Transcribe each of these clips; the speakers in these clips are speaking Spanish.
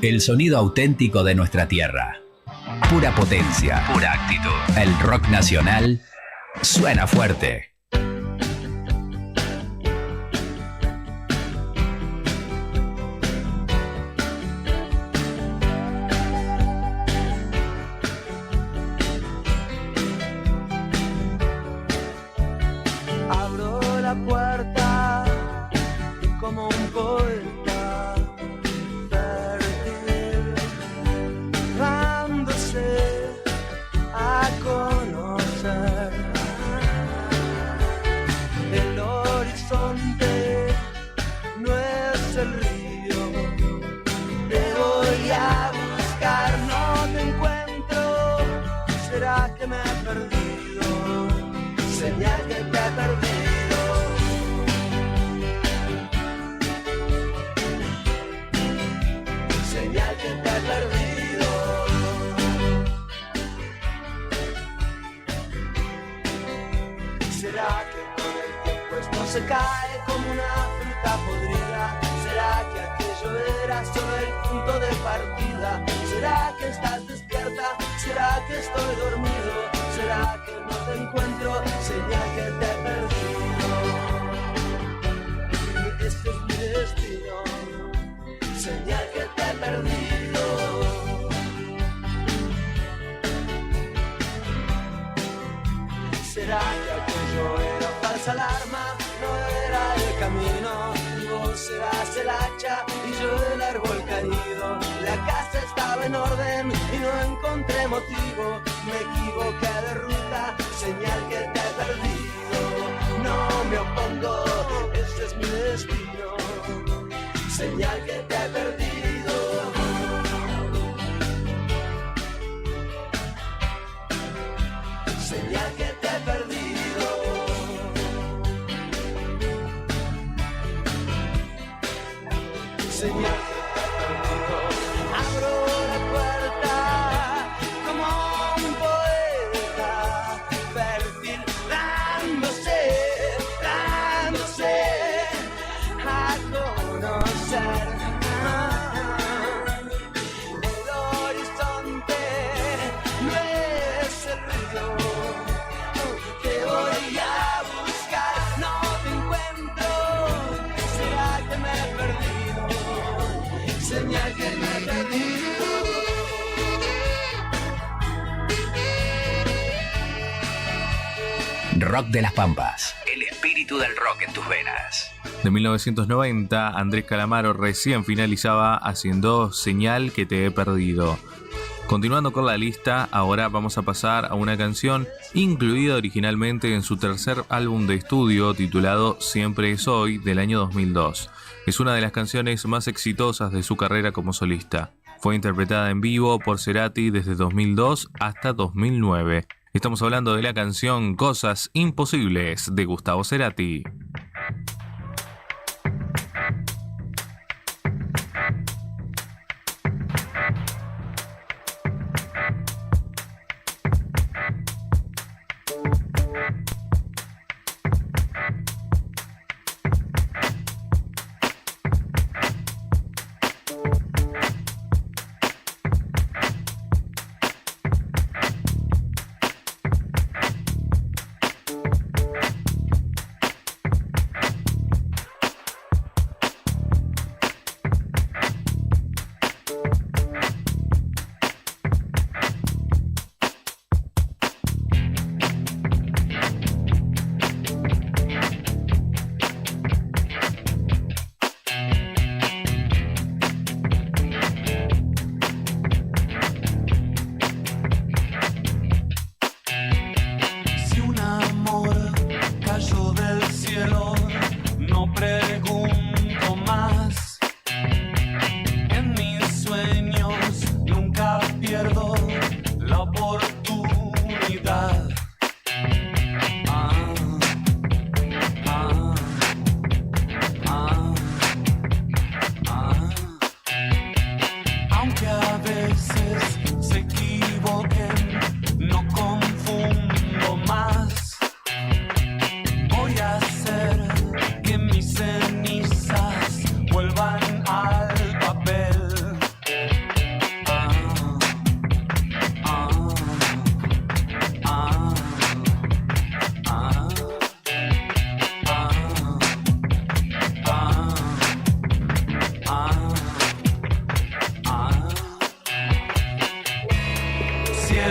El sonido auténtico de nuestra tierra. Pura potencia, pura actitud. El rock nacional suena fuerte. Abro la puerta como un poeta fértil, dándose a conocer. El horizonte no es el río, te voy a buscar, no te encuentro, ¿será que me he perdido? Señal que te he perdido. Señal que te he perdido. ¿Será que con el tiempo esto se cae como una fruta podrida? ¿Será que aquello era solo el punto de partida? ¿Será que estás despierta? ¿Será que estoy dormido? ¿Será que no te encuentro? Señal que te he perdido. Y ese es mi destino. Señal que te he perdido. ¿Será que aquello era falsa alarma? No era el camino. Vos serás el hacha y yo el árbol caído. La casa estaba en orden y no encontré motivo. Me equivoqué de ruta, señal que te he perdido. No me opongo, ese es mi destino. Señal que te he perdido. Señal que te he perdido. Señal que te he perdido. Abro la puerta como un poeta fértil, dándose a conocer. El horizonte no es el río, te voy a buscar, no te encuentro, ¿será que me he perdido? Señal que me he perdido. Rock de las Pampas. El espíritu del rock en tus venas. De 1990, Andrés Calamaro recién finalizaba haciendo Señal que te he perdido. Continuando con la lista, ahora vamos a pasar a una canción incluida originalmente en su tercer álbum de estudio titulado Siempre es hoy, del año 2002. Es una de las canciones más exitosas de su carrera como solista. Fue interpretada en vivo por Cerati desde 2002 hasta 2009. Estamos hablando de la canción Cosas Imposibles de Gustavo Cerati.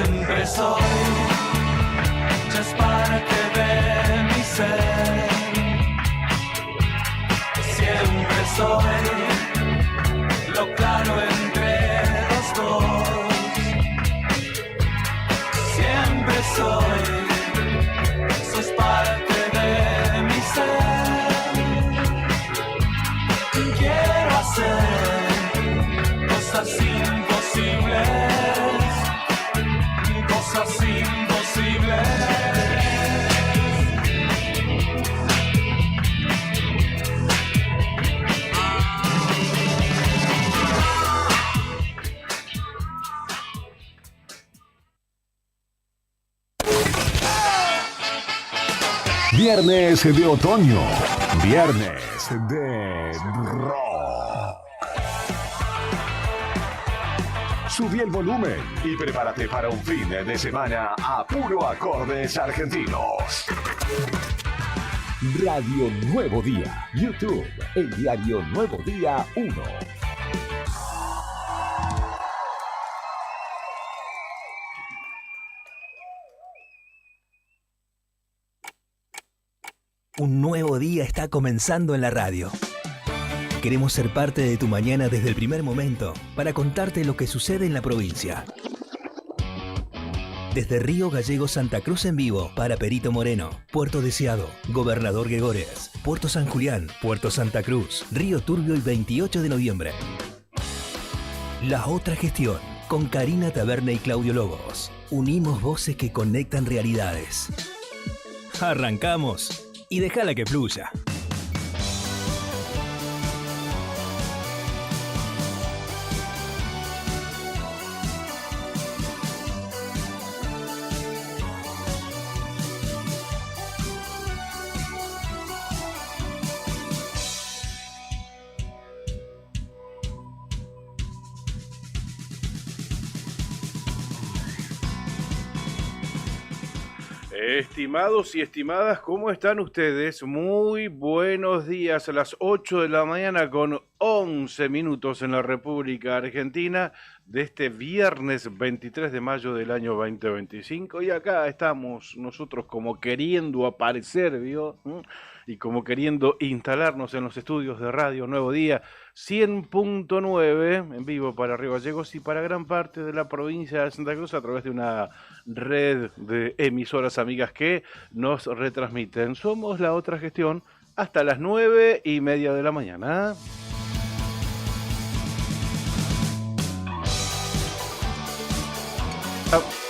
siempre soy, ya es parte de mi ser. Siempre soy lo claro entre los dos. Siempre soy, sos parte de mi ser. Quiero hacer cosas imposibles, cosas imposibles. Viernes de otoño, viernes de rock. Subí el volumen y prepárate para un fin de semana a puro acordes argentinos. Radio Nuevo Día, YouTube, el diario Nuevo Día 1. Un nuevo día está comenzando en la radio. Queremos ser parte de tu mañana desde el primer momento para contarte lo que sucede en la provincia. Desde Río Gallegos Santa Cruz en vivo para Perito Moreno, Puerto Deseado, Gobernador Gregores, Puerto San Julián, Puerto Santa Cruz, Río Turbio y 28 de noviembre. La otra gestión con Karina Taberna y Claudio Lobos. Unimos voces que conectan realidades. Arrancamos. Y déjala que fluya. Estimados y estimadas, ¿cómo están ustedes? Muy buenos días, a las 8 de la mañana con 11 minutos en la República Argentina de este viernes 23 de mayo del año 2025. Y acá estamos nosotros como queriendo aparecer, ¿vio? Y como queriendo instalarnos en los estudios de Radio Nuevo Día 100.9 en vivo para Río Gallegos y para gran parte de la provincia de Santa Cruz a través de una red de emisoras amigas que nos retransmiten. Somos La Otra Gestión hasta las 9:30 de la mañana.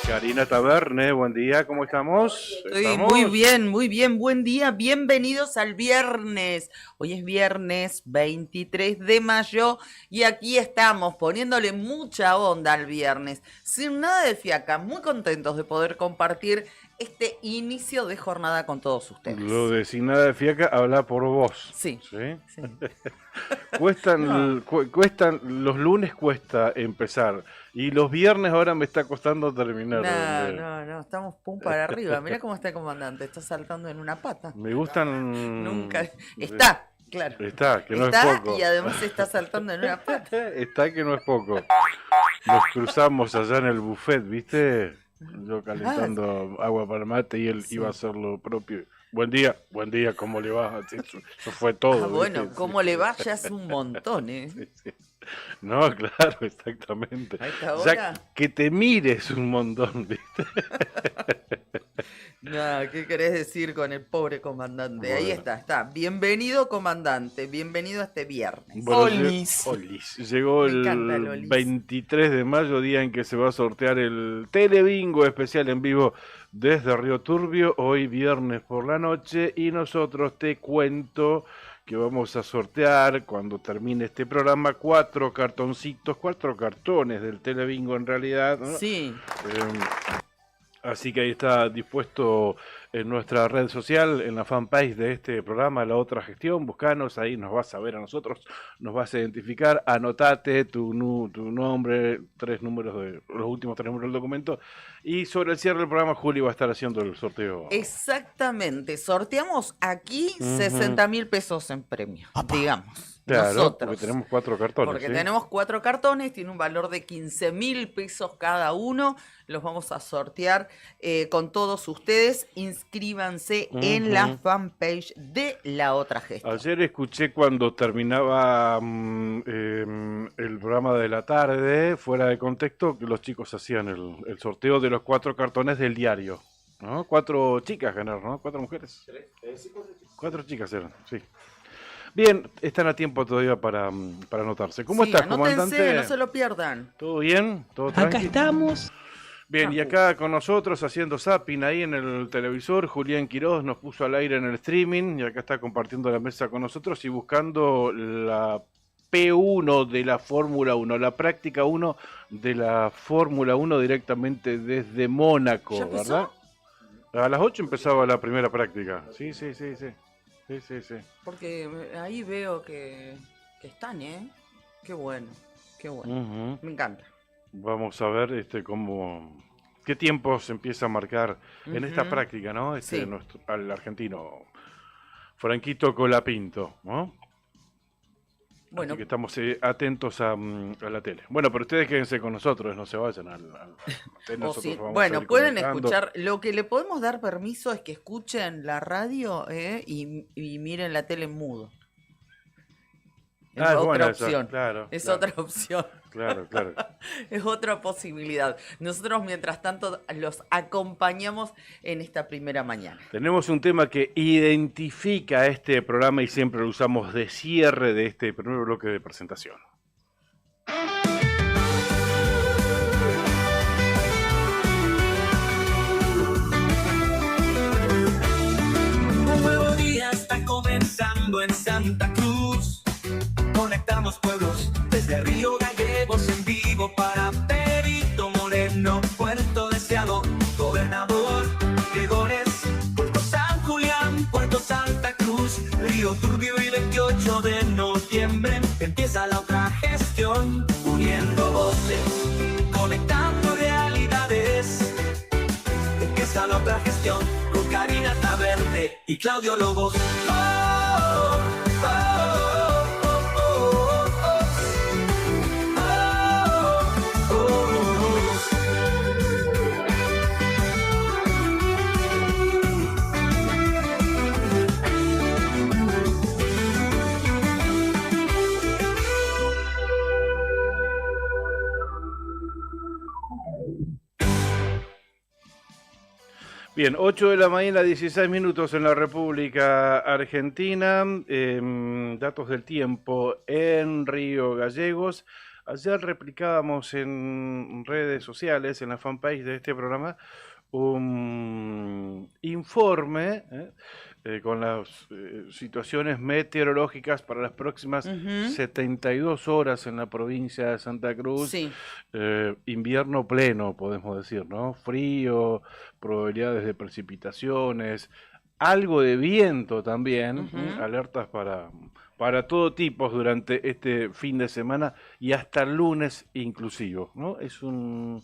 Karina Taberne, buen día, ¿cómo estamos? ¿Estamos? Muy bien, buen día, bienvenidos al viernes. Hoy es viernes 23 de mayo y aquí estamos poniéndole mucha onda al viernes, sin nada de fiaca, muy contentos de poder compartir este inicio de jornada con todos ustedes. Lo de sin nada de fiaca, habla por vos. Sí. ¿Sí? Cuestan, los lunes cuesta empezar y los viernes ahora me está costando terminar. No, estamos pum para arriba. Mirá cómo está el comandante, está saltando en una pata. Me gustan... Nunca... Está, claro. Está, que no está, es poco. Y además está saltando en una pata. Está, que no es poco. Nos cruzamos allá en el buffet, ¿viste? Yo calentando agua para mate y él iba a hacer lo propio. Buen día, ¿cómo le va? Eso fue todo. Bueno, ¿viste? ¿cómo le va? Ya es un montón, ¿eh? Sí. No, claro, exactamente. A esta hora... Ya que te mires un montón, ¿viste? No, ¿qué querés decir con el pobre comandante? Bueno. Ahí está. Bienvenido, comandante. Bienvenido a este viernes. Bueno, Olis. Llegó Me el encanta el Olis. 23 de mayo, día en que se va a sortear el Telebingo especial en vivo desde Río Turbio, hoy viernes por la noche, y nosotros te cuento que vamos a sortear cuando termine este programa 4 cartones del Telebingo en realidad, ¿no? Sí. Así que ahí está dispuesto en nuestra red social, en la fanpage de este programa, La Otra Gestión. Buscanos, ahí nos vas a ver a nosotros, nos vas a identificar, anotate tu nombre, los últimos 3 números del documento. Y sobre el cierre del programa, Juli va a estar haciendo el sorteo. Exactamente. Sorteamos aquí 60.000 pesos en premio, digamos. Claro, nosotros. porque tenemos 4 cartones. Porque ¿sí? tenemos 4 cartones, tiene un valor de 15.000 pesos cada uno. Los vamos a sortear con todos ustedes. Inscríbanse en la fanpage de La Otra Gestión. Ayer escuché cuando terminaba el programa de la tarde, fuera de contexto, que los chicos hacían el sorteo de los 4 cartones del diario. ¿No? 4 chicas ganaron, ¿no? 4 mujeres. 4 chicas eran, sí. Bien, están a tiempo todavía para anotarse. ¿Cómo Sí, estás, anótense, comandante? no se lo pierdan. ¿Todo bien? ¿Todo Acá tranqui? estamos. Bien, y acá con nosotros haciendo zapping ahí en el televisor, Julián Quiroz nos puso al aire en el streaming y acá está compartiendo la mesa con nosotros y buscando la P1 de la Fórmula 1, la práctica 1 de la Fórmula 1 directamente desde Mónaco, ¿Ya empezó? ¿verdad? A las 8 empezaba la primera práctica. Sí. Porque ahí veo que están, ¿eh? Qué bueno, qué bueno. Ujú. Me encanta. Vamos a ver qué tiempo se empieza a marcar en esta Ujú. práctica, ¿no? Sí. Al argentino Franquito Colapinto, ¿no? Bueno, Así que estamos atentos a la tele. Bueno, pero ustedes quédense con nosotros, no se vayan al tele, o nosotros sí, vamos a bueno, ir pueden comentando. escuchar. Lo que le podemos dar permiso es que escuchen la radio y miren la tele en mudo. Es Ah, es otra buena esa, opción. claro, Es claro. otra opción. Claro. Es otra posibilidad. Nosotros, mientras tanto, los acompañamos en esta primera mañana. Tenemos un tema que identifica este programa y siempre lo usamos de cierre de este primer bloque de presentación. Un nuevo día está comenzando en Santa Cruz. Conectamos pueblos desde Río Gallegos en vivo para Perito Moreno, Puerto Deseado, Gobernador Gregores, Puerto San Julián, Puerto Santa Cruz, Río Turbio y 28 de noviembre. Empieza la otra gestión, uniendo voces, conectando realidades. Empieza la otra gestión con Karina Taverne y Claudio Lobos. Bien, 8 de la mañana, 16 minutos en la República Argentina. Datos del tiempo en Río Gallegos. Ayer replicábamos en redes sociales, en la fanpage de este programa, un informe con las situaciones meteorológicas para las próximas 72 horas en la provincia de Santa Cruz. Sí. Invierno pleno, podemos decir, ¿no? Frío, probabilidades de precipitaciones, algo de viento también, alertas para todo tipo durante este fin de semana y hasta el lunes inclusive, ¿no? Es un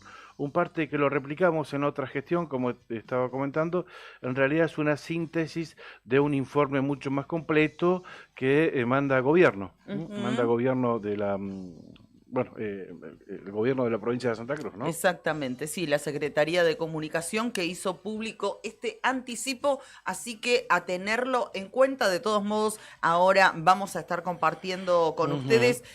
parte que lo replicamos en otra gestión, como estaba comentando, en realidad es una síntesis de un informe mucho más completo que manda gobierno, ¿no? Manda gobierno de la... el gobierno de la provincia de Santa Cruz, ¿no? Exactamente, sí, la Secretaría de Comunicación que hizo público este anticipo, así que a tenerlo en cuenta. De todos modos, ahora vamos a estar compartiendo con ustedes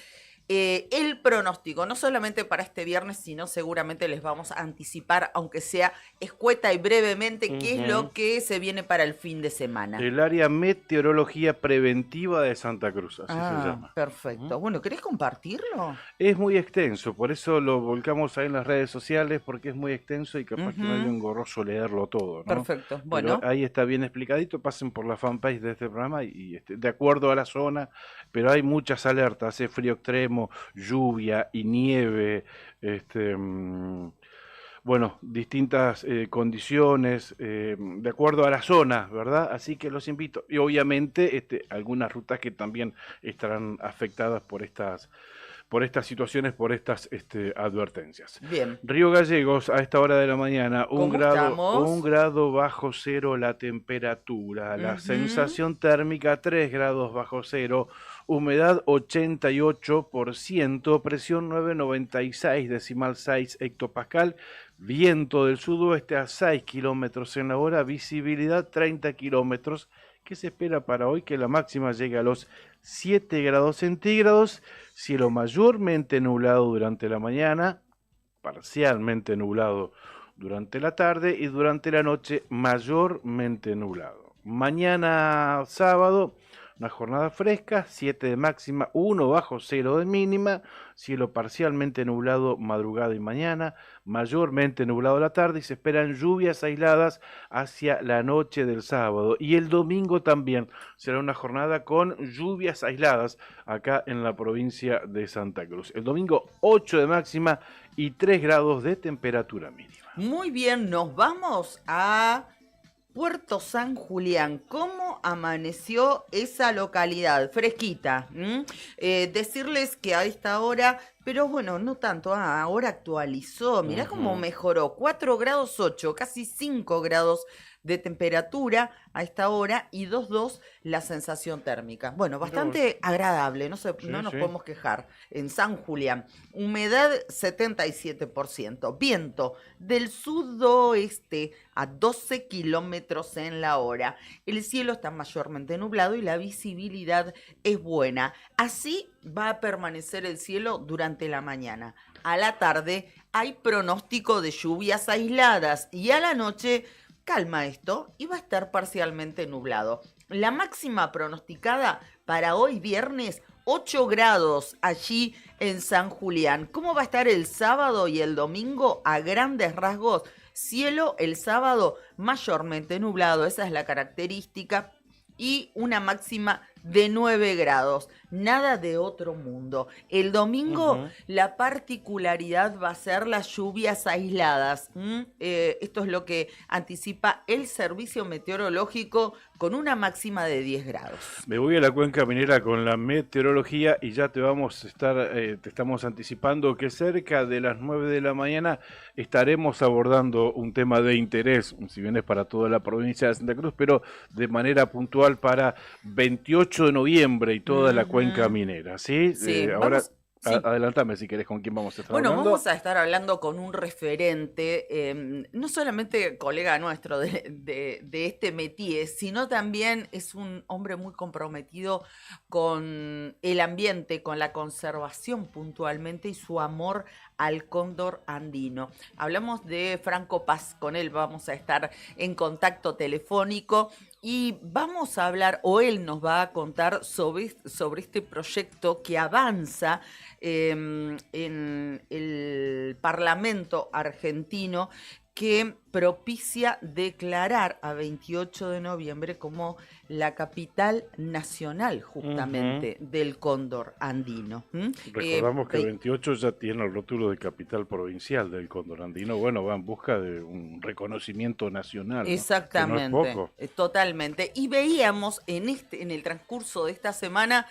el pronóstico, no solamente para este viernes, sino seguramente les vamos a anticipar, aunque sea escueta y brevemente, qué es lo que se viene para el fin de semana. El área meteorología preventiva de Santa Cruz, así se llama. Perfecto. Bueno, ¿querés compartirlo? Es muy extenso, por eso lo volcamos ahí en las redes sociales, porque es muy extenso y capaz que no hay un engorroso leerlo todo, ¿no? Perfecto. Pero Bueno, ahí está bien explicadito, pasen por la fanpage de este programa y de acuerdo a la zona, pero hay muchas alertas, hace frío extremo, lluvia y nieve, distintas condiciones, de acuerdo a la zona, ¿verdad? Así que los invito, y obviamente algunas rutas que también estarán afectadas por estas situaciones, por estas advertencias. bien. Río Gallegos, a esta hora de la mañana, ¿Cómo estamos? 1 grado bajo cero la temperatura, la sensación térmica 3 grados bajo cero, humedad 88%, presión 996 decimal 6 hectopascal, viento del sudoeste a 6 kilómetros en la hora, visibilidad 30 kilómetros, que se espera para hoy que la máxima llegue a los 7 grados centígrados, cielo mayormente nublado durante la mañana, parcialmente nublado durante la tarde y durante la noche mayormente nublado. Mañana sábado, una jornada fresca, 7 de máxima, 1 bajo 0 de mínima, cielo parcialmente nublado madrugada y mañana, mayormente nublado la tarde y se esperan lluvias aisladas hacia la noche del sábado. Y el domingo también será una jornada con lluvias aisladas acá en la provincia de Santa Cruz. El domingo 8 de máxima y 3 grados de temperatura mínima. Muy bien, nos vamos a Puerto San Julián. ¿Cómo amaneció esa localidad? Fresquita. Decirles que a esta hora, pero bueno, no tanto, ahora actualizó. Mirá cómo mejoró. 4 grados 8, casi 5 grados de temperatura a esta hora y 2,2 la sensación térmica. Bueno, bastante agradable, no nos podemos quejar. En San Julián, humedad 77%, viento del sudoeste a 12 kilómetros en la hora. El cielo está mayormente nublado y la visibilidad es buena. Así va a permanecer el cielo durante la mañana. A la tarde hay pronóstico de lluvias aisladas y a la noche calma esto y va a estar parcialmente nublado. La máxima pronosticada para hoy viernes, 8 grados allí en San Julián. ¿Cómo va a estar el sábado y el domingo? A grandes rasgos, cielo el sábado mayormente nublado, esa es la característica, y una máxima de 9 grados. Nada de otro mundo. El domingo la particularidad va a ser las lluvias aisladas. Esto es lo que anticipa el servicio meteorológico con una máxima de 10 grados. Me voy a la cuenca minera con la meteorología y ya te estamos anticipando que cerca de las 9 de la mañana estaremos abordando un tema de interés, si bien es para toda la provincia de Santa Cruz, pero de manera puntual para 28 de noviembre y toda la cuenca minera, ¿sí? Sí, Ahora vamos. Sí. Adelántame si querés con quién vamos a estar hablando. Bueno, vamos a estar hablando con un referente, no solamente colega nuestro de este métier, sino también es un hombre muy comprometido con el ambiente, con la conservación puntualmente y su amor al cóndor andino. Hablamos de Franco Paz, con él vamos a estar en contacto telefónico y vamos a hablar, o él nos va a contar sobre este proyecto que avanza en el Parlamento argentino, que propicia declarar a 28 de noviembre como la capital nacional justamente del cóndor andino. Recordamos que 28 ya tiene el rótulo de capital provincial del cóndor andino. Bueno, va en busca de un reconocimiento nacional, ¿no? Exactamente, Que no es poco. Totalmente. Y veíamos en el transcurso de esta semana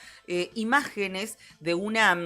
imágenes de una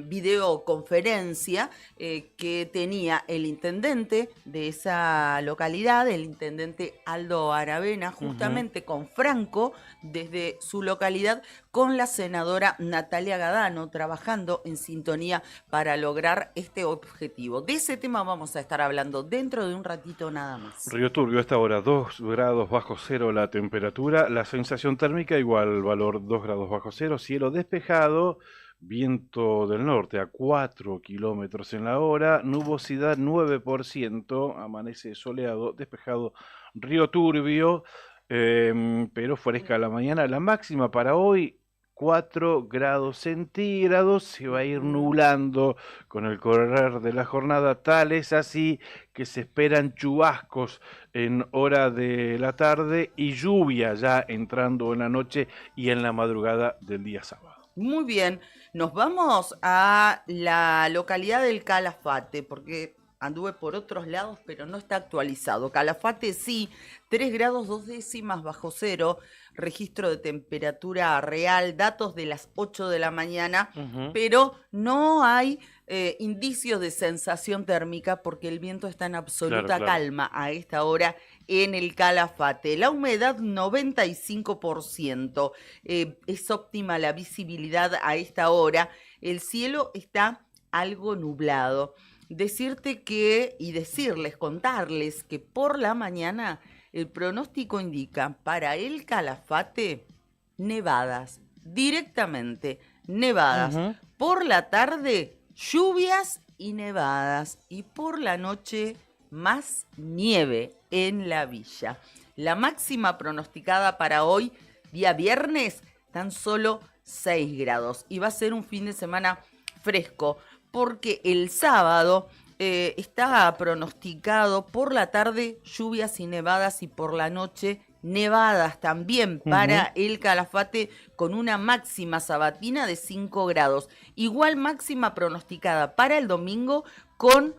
videoconferencia que tenía el intendente de esa localidad, el intendente Aldo Aravena, justamente con Franco, desde su localidad, con la senadora Natalia Gadano, trabajando en sintonía para lograr este objetivo. De ese tema vamos a estar hablando dentro de un ratito nada más. Río Turbio, a esta hora 2 grados bajo cero la temperatura, la sensación térmica igual, valor 2 grados bajo cero, cielo despejado, viento del norte a 4 kilómetros en la hora, nubosidad 9%, amanece soleado, despejado, Río Turbio, pero fresca la mañana. La máxima para hoy, 4 grados centígrados, se va a ir nublando con el correr de la jornada, tal es así que se esperan chubascos en hora de la tarde y lluvia ya entrando en la noche y en la madrugada del día sábado. Muy bien, nos vamos a la localidad del Calafate, porque anduve por otros lados, pero no está actualizado. Calafate sí, 3 grados 2 décimas bajo cero, registro de temperatura real, datos de las 8 de la mañana, pero no hay indicios de sensación térmica porque el viento está en absoluta calma a esta hora en el Calafate. La humedad 95%, es óptima la visibilidad a esta hora, el cielo está algo nublado. Decirles, contarles que por la mañana el pronóstico indica para el Calafate nevadas, directamente nevadas. Por la tarde lluvias y nevadas y por la noche más nieve en la villa. La máxima pronosticada para hoy, día viernes, tan solo 6 grados y va a ser un fin de semana fresco porque el sábado está pronosticado por la tarde lluvias y nevadas y por la noche nevadas también para el Calafate con una máxima sabatina de 5 grados. Igual máxima pronosticada para el domingo con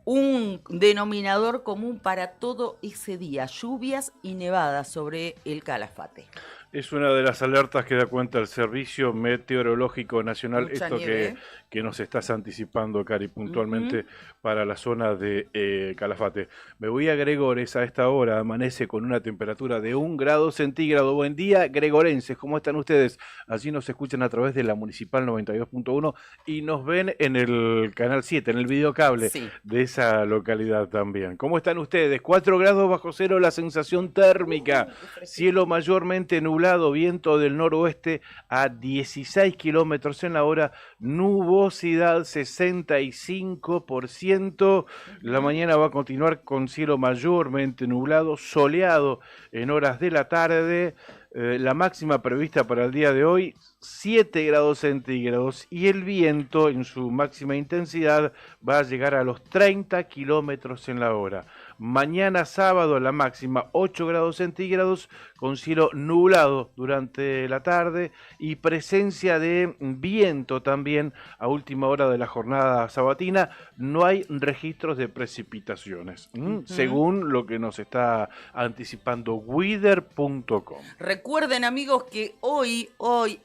un denominador común para todo ese día, lluvias y nevadas sobre el Calafate. Es una de las alertas que da cuenta el Servicio Meteorológico Nacional. Mucha Esto nieve, que nos estás anticipando, Cari, puntualmente para la zona de Calafate. Me voy a Gregores a esta hora, amanece con una temperatura de 1 grado centígrado. Buen día, gregorenses, ¿cómo están ustedes? Allí nos escuchan a través de la Municipal 92.1 y nos ven en el Canal 7, en el videocable de esa localidad también. ¿Cómo están ustedes? 4 grados bajo cero la sensación térmica, cielo mayormente nublado, viento del noroeste a 16 kilómetros en la hora, nubosidad 65%. La mañana va a continuar con cielo mayormente nublado, soleado en horas de la tarde. La máxima prevista para el día de hoy, 7 grados centígrados, y el viento en su máxima intensidad va a llegar a los 30 kilómetros en la hora. Mañana sábado la máxima 8 grados centígrados con cielo nublado durante la tarde y presencia de viento también a última hora de la jornada sabatina. No hay registros de precipitaciones, según lo que nos está anticipando weather.com. Recuerden, amigos, que hoy,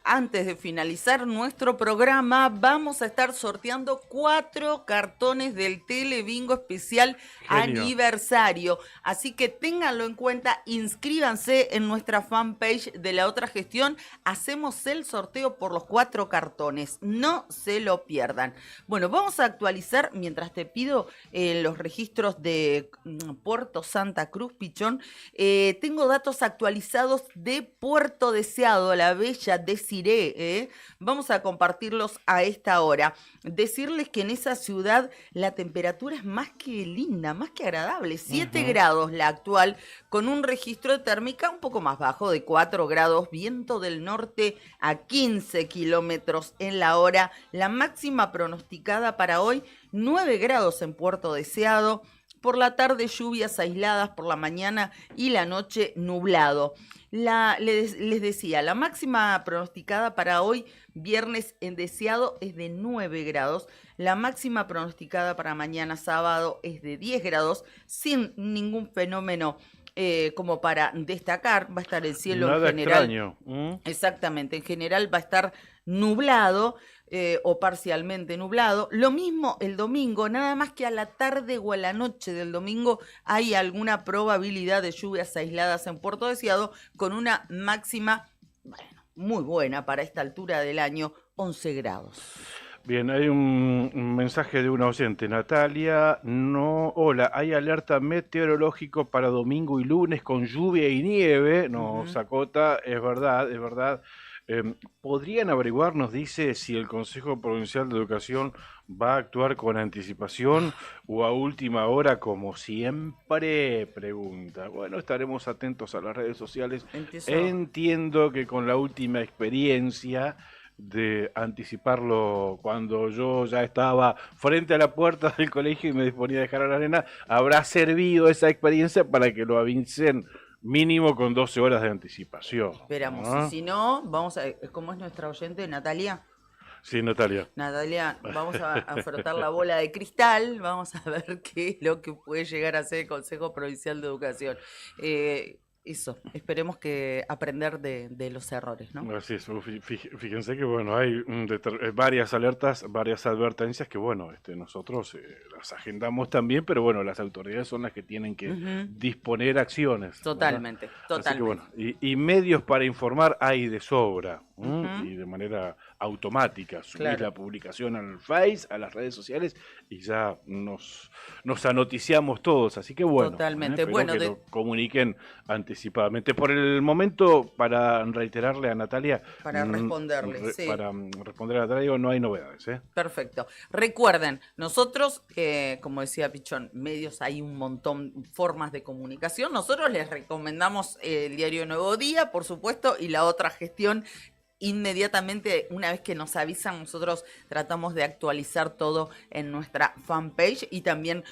antes de finalizar nuestro programa, vamos a estar sorteando 4 cartones del Telebingo especial aniversario. Así que ténganlo en cuenta, inscríbanse en nuestra fanpage de La Otra Gestión. Hacemos el sorteo por los 4 cartones. No se lo pierdan. Bueno, vamos a actualizar, mientras te pido los registros de Puerto Santa Cruz, Pichón. Tengo datos actualizados de Puerto Deseado, la bella Desiré. Vamos a compartirlos a esta hora. Decirles que en esa ciudad la temperatura es más que linda, más que agradable. 7 grados la actual, con un registro de térmica un poco más bajo de 4 grados, viento del norte a 15 kilómetros en la hora. La máxima pronosticada para hoy, 9 grados en Puerto Deseado. Por la tarde lluvias aisladas, por la mañana y la noche nublado. Les decía, la máxima pronosticada para hoy, viernes en Deseado, es de 9 grados. La máxima pronosticada para mañana sábado es de 10 grados, sin ningún fenómeno como para destacar. Va a estar el cielo nada en general. Extraño. Exactamente, en general va a estar nublado. O parcialmente nublado. Lo mismo el domingo, nada más que a la tarde o a la noche del domingo hay alguna probabilidad de lluvias aisladas en Puerto Deseado con una máxima, muy buena para esta altura del año, 11 grados. Bien, hay un mensaje de una oyente, Natalia. Hola, hay alerta meteorológico para domingo y lunes con lluvia y nieve. Nos acota, es verdad. ¿Podrían averiguar, nos dice, si el Consejo Provincial de Educación va a actuar con anticipación o a última hora como siempre? Pregunta. Bueno, estaremos atentos a las redes sociales. Entiendo que con la última experiencia de anticiparlo cuando yo ya estaba frente a la puerta del colegio y me disponía a dejar a la nena, habrá servido esa experiencia para que lo avisen mínimo con 12 horas de anticipación. Esperamos, y si no, vamos a, ¿cómo es nuestra oyente, Natalia? Sí, Natalia. Natalia, vamos a frotar la bola de cristal, vamos a ver qué es lo que puede llegar a ser el Consejo Provincial de Educación. Eso, esperemos que aprender de los errores, ¿no? Así es, fíjense que bueno, hay varias alertas, varias advertencias que bueno, nosotros las agendamos también, pero bueno, las autoridades son las que tienen que disponer acciones. Totalmente, ¿verdad? totalmente. Así que bueno, y medios para informar hay de sobra, y de manera automática. Subís la publicación al Face, a las redes sociales y ya nos anoticiamos todos, así que bueno. Totalmente, bueno, que lo comuniquen anticipadamente. Por el momento, para reiterarle a Natalia, para responderle, sí. Para responder a Natalia, no hay novedades. Perfecto. Recuerden, nosotros, como decía Pichón, medios hay un montón, formas de comunicación. Nosotros les recomendamos el diario Nuevo Día, por supuesto, y la otra gestión. Inmediatamente, una vez que nos avisan, nosotros tratamos de actualizar todo en nuestra fanpage y también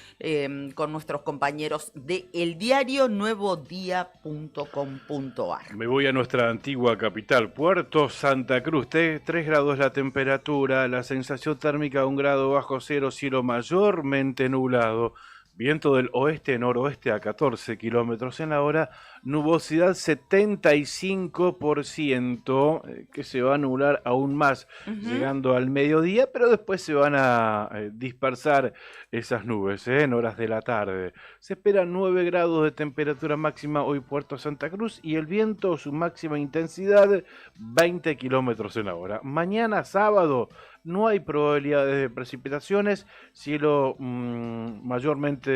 con nuestros compañeros de eldiarionuevodía.com.ar. Me voy a nuestra antigua capital, Puerto Santa Cruz. 3 grados la temperatura, la sensación térmica 1 grado bajo cero, cielo mayormente nublado. Viento del oeste-noroeste a 14 kilómetros en la hora, nubosidad 75%, que se va a nublar aún más llegando al mediodía, pero después se van a dispersar esas nubes en horas de la tarde. Se esperan 9 grados de temperatura máxima hoy Puerto Santa Cruz y el viento, su máxima intensidad, 20 kilómetros en la hora. Mañana sábado, no hay probabilidades de precipitaciones, cielo mayormente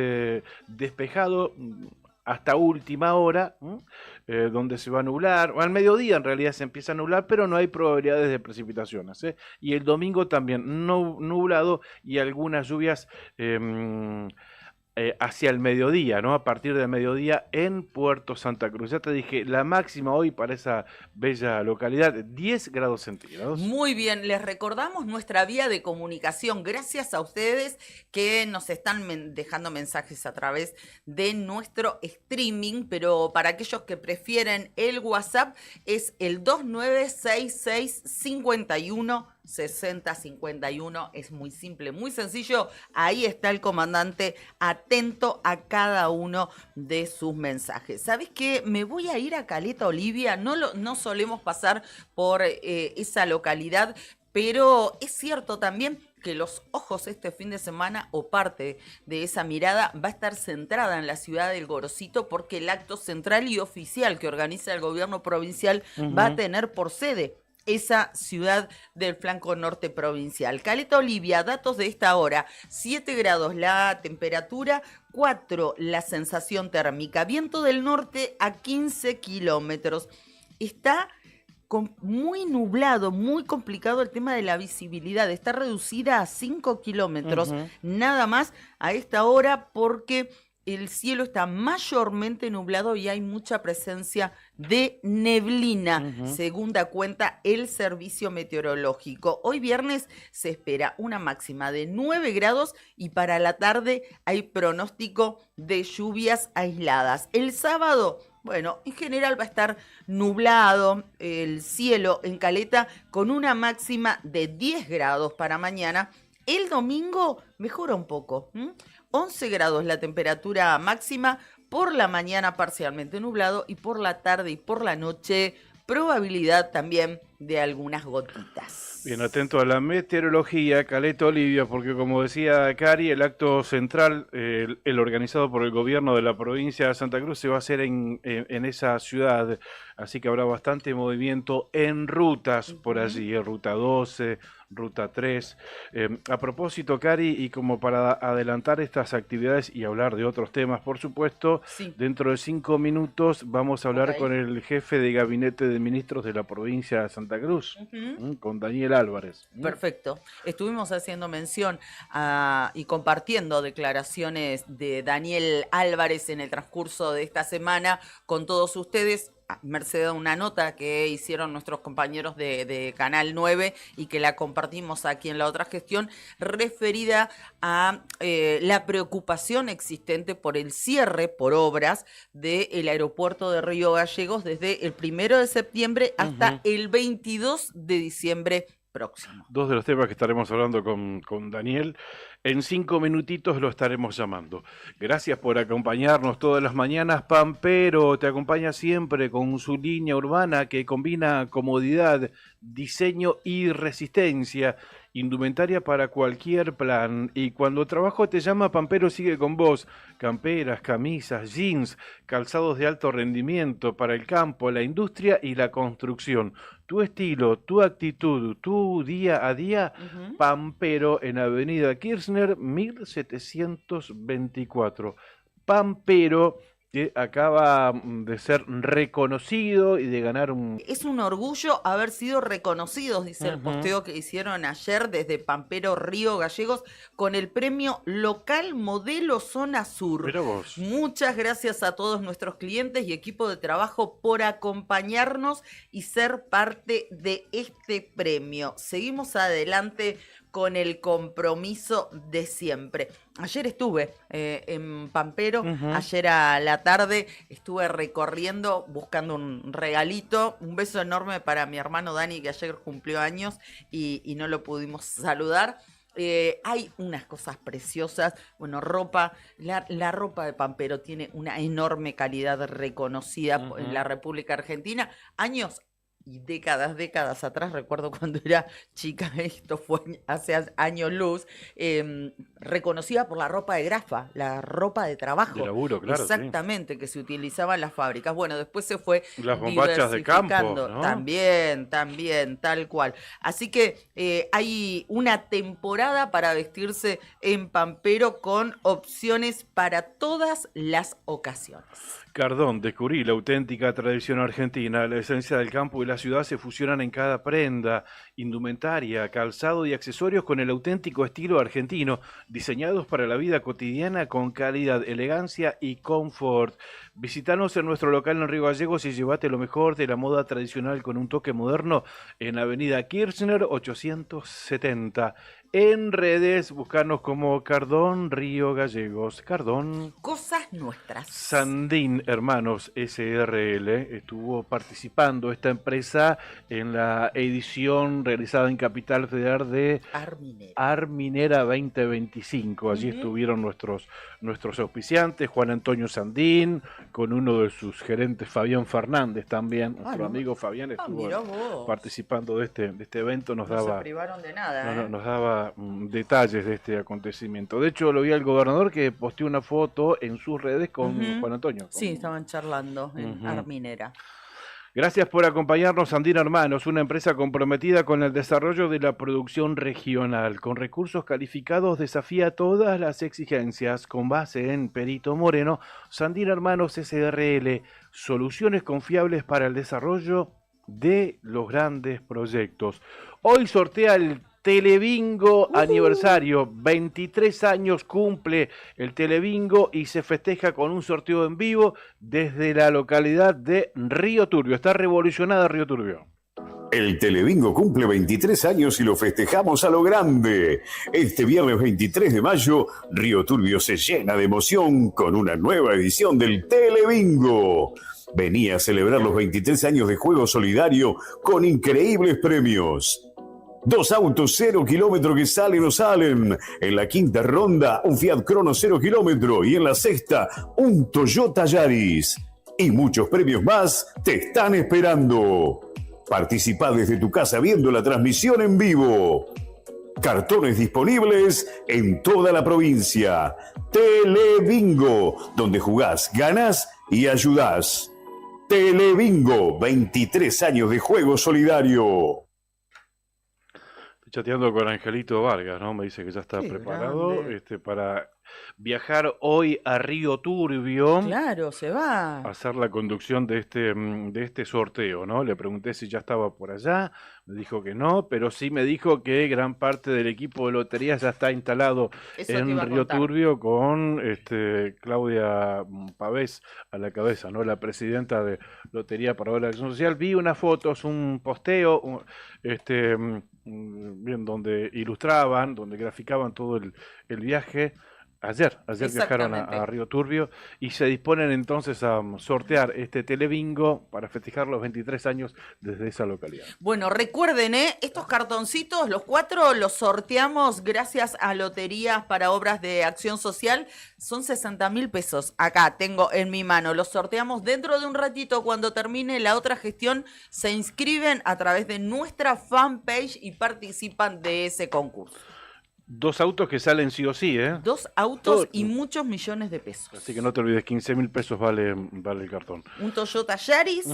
despejado hasta última hora, donde se va a nublar, o al mediodía en realidad se empieza a nublar, pero no hay probabilidades de precipitaciones. Y el domingo también nublado y algunas lluvias hacia el mediodía, ¿no? A partir del mediodía en Puerto Santa Cruz. Ya te dije, la máxima hoy para esa bella localidad, 10 grados centígrados. Muy bien, les recordamos nuestra vía de comunicación. Gracias a ustedes que nos están dejando mensajes a través de nuestro streaming, pero para aquellos que prefieren el WhatsApp es el 2966516051. Es muy simple, muy sencillo. Ahí está el comandante atento a cada uno de sus mensajes. ¿Sabes qué? Me voy a ir a Caleta Olivia. No solemos pasar por esa localidad, pero es cierto también que los ojos este fin de semana o parte de esa mirada va a estar centrada en la ciudad del Gorosito, porque el acto central y oficial que organiza el gobierno provincial va a tener por sede esa ciudad del flanco norte provincial. Caleta Olivia, datos de esta hora: 7 grados la temperatura, 4 la sensación térmica, viento del norte a 15 kilómetros. Está muy nublado, muy complicado el tema de la visibilidad, está reducida a 5 kilómetros nada más a esta hora, porque el cielo está mayormente nublado y hay mucha presencia de neblina, según da cuenta el servicio meteorológico. Hoy viernes se espera una máxima de 9 grados y para la tarde hay pronóstico de lluvias aisladas. El sábado, bueno, en general va a estar nublado el cielo en Caleta con una máxima de 10 grados para mañana. El domingo mejora un poco, 11 grados la temperatura máxima, por la mañana parcialmente nublado y por la tarde y por la noche probabilidad también de algunas gotitas. Bien, atento a la meteorología, Caleta Olivia, porque como decía Cari, el acto central, el organizado por el gobierno de la provincia de Santa Cruz, se va a hacer en esa ciudad, así que habrá bastante movimiento en rutas por allí, ruta 12, ruta 3. A propósito, Cari, y como para adelantar estas actividades y hablar de otros temas, por supuesto, dentro de 5 minutos vamos a hablar con el jefe de gabinete de ministros de la provincia de Santa Cruz, con Daniel Álvarez. Perfecto. Estuvimos haciendo mención y compartiendo declaraciones de Daniel Álvarez en el transcurso de esta semana con todos ustedes, merced a una nota que hicieron nuestros compañeros de Canal 9 y que la compartimos aquí en La Otra Gestión, referida a la preocupación existente por el cierre por obras del aeropuerto de Río Gallegos desde el 1 de septiembre hasta el 22 de diciembre próximo. Dos de los temas que estaremos hablando con Daniel. En 5 minutitos lo estaremos llamando. Gracias por acompañarnos todas las mañanas. Pampero te acompaña siempre con su línea urbana que combina comodidad, diseño y resistencia. Indumentaria para cualquier plan. Y cuando trabajo te llama, Pampero sigue con vos. Camperas, camisas, jeans, calzados de alto rendimiento para el campo, la industria y la construcción. Tu estilo, tu actitud, tu día a día. Pampero en Avenida Kirchner 1724. Pampero, que acaba de ser reconocido y de ganar un... Es un orgullo haber sido reconocidos, dice el posteo que hicieron ayer desde Pampero, Río Gallegos, con el premio Local Modelo Zona Sur. Mira vos. Muchas gracias a todos nuestros clientes y equipo de trabajo por acompañarnos y ser parte de este premio. Seguimos adelante con el compromiso de siempre. Ayer estuve en Pampero, ayer a la tarde estuve recorriendo, buscando un regalito, un beso enorme para mi hermano Dani, que ayer cumplió años y no lo pudimos saludar. Hay unas cosas preciosas, bueno, ropa, la ropa de Pampero tiene una enorme calidad reconocida en la República Argentina, años y décadas atrás, recuerdo cuando era chica, esto fue hace años luz, reconocida por la ropa de grafa, la ropa de trabajo. De laburo, claro. Exactamente, sí. Que se utilizaba en las fábricas. Bueno, después se fue las bombachas de campo, ¿no? También, tal cual. Así que hay una temporada para vestirse en Pampero con opciones para todas las ocasiones. Cardón, descubrí la auténtica tradición argentina. La esencia del campo y la ciudad se fusionan en cada prenda, indumentaria, calzado y accesorios con el auténtico estilo argentino, diseñados para la vida cotidiana con calidad, elegancia y confort. Visítanos en nuestro local en Río Gallegos y llévate lo mejor de la moda tradicional con un toque moderno en Avenida Kirchner 870. En redes, buscarnos como Cardón Río Gallegos. Cardón. Cosas nuestras. Sandín Hermanos SRL estuvo participando esta empresa en la edición realizada en Capital Federal de Arminera 2025. Allí estuvieron nuestros auspiciantes, Juan Antonio Sandín, con uno de sus gerentes, Fabián Fernández también. Nuestro amigo Fabián estuvo participando de este evento. No se privaron de nada. Nos daba detalles de este acontecimiento. De hecho, lo vi al gobernador que posteó una foto en sus redes con Juan Antonio. Sí, estaban charlando en Arminera. Gracias por acompañarnos, Sandín Hermanos, una empresa comprometida con el desarrollo de la producción regional. Con recursos calificados desafía todas las exigencias. Con base en Perito Moreno, Sandín Hermanos SRL, soluciones confiables para el desarrollo de los grandes proyectos. Hoy sortea el Telebingo aniversario, 23 años cumple el Telebingo y se festeja con un sorteo en vivo desde la localidad de Río Turbio. Está revolucionada Río Turbio. El Telebingo cumple 23 años y lo festejamos a lo grande. Este viernes 23 de mayo, Río Turbio se llena de emoción con una nueva edición del Telebingo. Vení a celebrar los 23 años de juego solidario con increíbles premios. 2 autos 0 kilómetro que salen o salen. En la quinta ronda, un Fiat Crono 0 kilómetro. Y en la sexta, un Toyota Yaris. Y muchos premios más te están esperando. Participá desde tu casa viendo la transmisión en vivo. Cartones disponibles en toda la provincia. Telebingo, donde jugás, ganás y ayudás. Telebingo, 23 años de juego solidario. Chateando con Angelito Vargas, ¿no? Me dice que ya está preparado para viajar hoy a Río Turbio. Claro, se va. A hacer la conducción de este sorteo, ¿no? Le pregunté si ya estaba por allá, me dijo que no, pero sí me dijo que gran parte del equipo de loterías ya está instalado en Río Turbio con Claudia Pavés a la cabeza, ¿no? La presidenta de Lotería para la Acción Social. Vi unas fotos, un posteo, bien, donde ilustraban, donde graficaban todo el viaje. Ayer viajaron Exactamente. a Río Turbio y se disponen entonces a sortear este telebingo para festejar los 23 años desde esa localidad. Bueno, recuerden, estos cartoncitos, los 4, los sorteamos gracias a Loterías para Obras de Acción Social. Son 60.000 pesos. Acá tengo en mi mano. Los sorteamos dentro de un ratito. Cuando termine la otra gestión, se inscriben a través de nuestra fanpage y participan de ese concurso. 2 autos que salen sí o sí, ¿eh? 2 autos y muchos millones de pesos. Así que no te olvides, 15.000 pesos vale el cartón. Un Toyota Yaris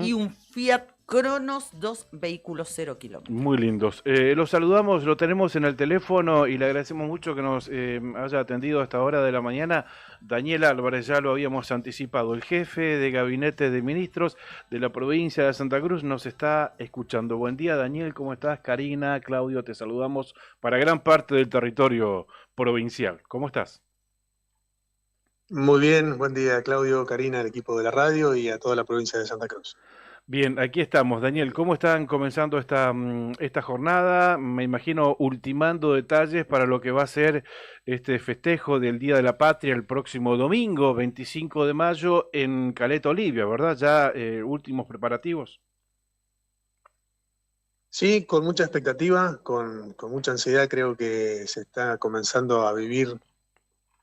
y un Fiat Cronos, 2 vehículos 0 kilómetros. Muy lindos. Lo saludamos, lo tenemos en el teléfono y le agradecemos mucho que nos haya atendido a esta hora de la mañana. Daniel Álvarez, ya lo habíamos anticipado, el jefe de gabinete de ministros de la provincia de Santa Cruz nos está escuchando. Buen día, Daniel, ¿cómo estás? Karina, Claudio, te saludamos para gran parte del territorio provincial. ¿Cómo estás? Muy bien, buen día Claudio, Karina, al equipo de la radio y a toda la provincia de Santa Cruz. Bien, aquí estamos. Daniel, ¿cómo están comenzando esta jornada? Me imagino ultimando detalles para lo que va a ser este festejo del Día de la Patria el próximo domingo, 25 de mayo, en Caleta Olivia, ¿verdad? Ya últimos preparativos. Sí, con mucha expectativa, con mucha ansiedad, creo que se está comenzando a vivir,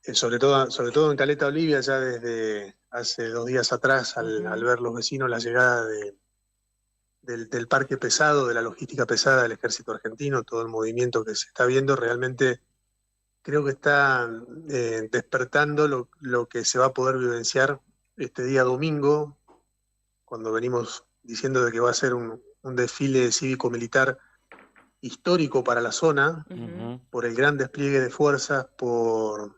sobre todo en Caleta Olivia, ya desde hace 2 días atrás, al ver los vecinos la llegada del parque pesado, de la logística pesada del ejército argentino, todo el movimiento que se está viendo, realmente creo que está despertando lo que se va a poder vivenciar este día domingo, cuando venimos diciendo de que va a ser un desfile cívico-militar histórico para la zona, por el gran despliegue de fuerzas, por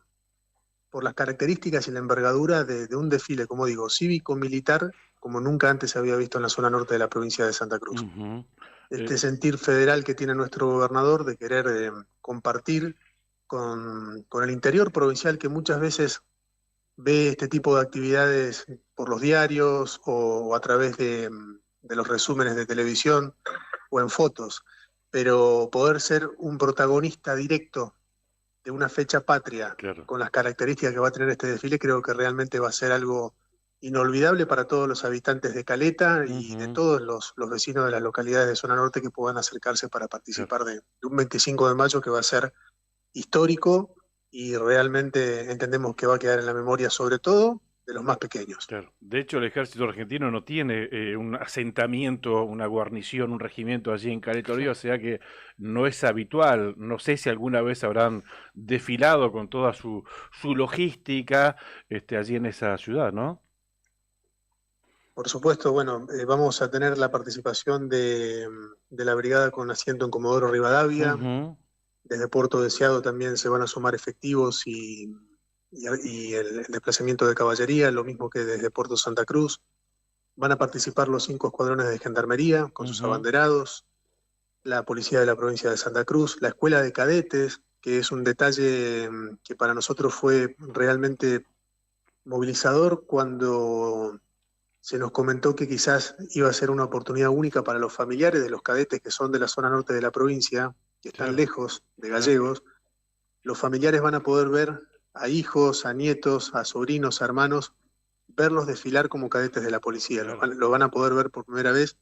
las características y la envergadura de un desfile, como digo, cívico-militar, como nunca antes se había visto en la zona norte de la provincia de Santa Cruz. Este sentir federal que tiene nuestro gobernador de querer compartir con el interior provincial, que muchas veces ve este tipo de actividades por los diarios o a través de los resúmenes de televisión o en fotos, pero poder ser un protagonista directo de una fecha patria, claro, con las características que va a tener este desfile, creo que realmente va a ser algo inolvidable para todos los habitantes de Caleta y de todos los vecinos de las localidades de zona norte que puedan acercarse para participar de un 25 de mayo que va a ser histórico y realmente entendemos que va a quedar en la memoria, sobre todo de los más pequeños. Claro. De hecho, el ejército argentino no tiene un asentamiento, una guarnición, un regimiento allí en Caleta Olivia, o sea que no es habitual. No sé si alguna vez habrán desfilado con toda su logística allí en esa ciudad, ¿no? Por supuesto, bueno, vamos a tener la participación de la brigada con asiento en Comodoro Rivadavia. Desde Puerto Deseado también se van a sumar efectivos y el desplazamiento de caballería, lo mismo que desde Puerto Santa Cruz. Van a participar los 5 escuadrones de gendarmería con sus abanderados, la policía de la provincia de Santa Cruz, la escuela de cadetes, que es un detalle que para nosotros fue realmente movilizador cuando se nos comentó que quizás iba a ser una oportunidad única para los familiares de los cadetes que son de la zona norte de la provincia, que están lejos de Gallegos. Los familiares van a poder ver a hijos, a nietos, a sobrinos, a hermanos, verlos desfilar como cadetes de la policía. Lo van a poder ver por primera vez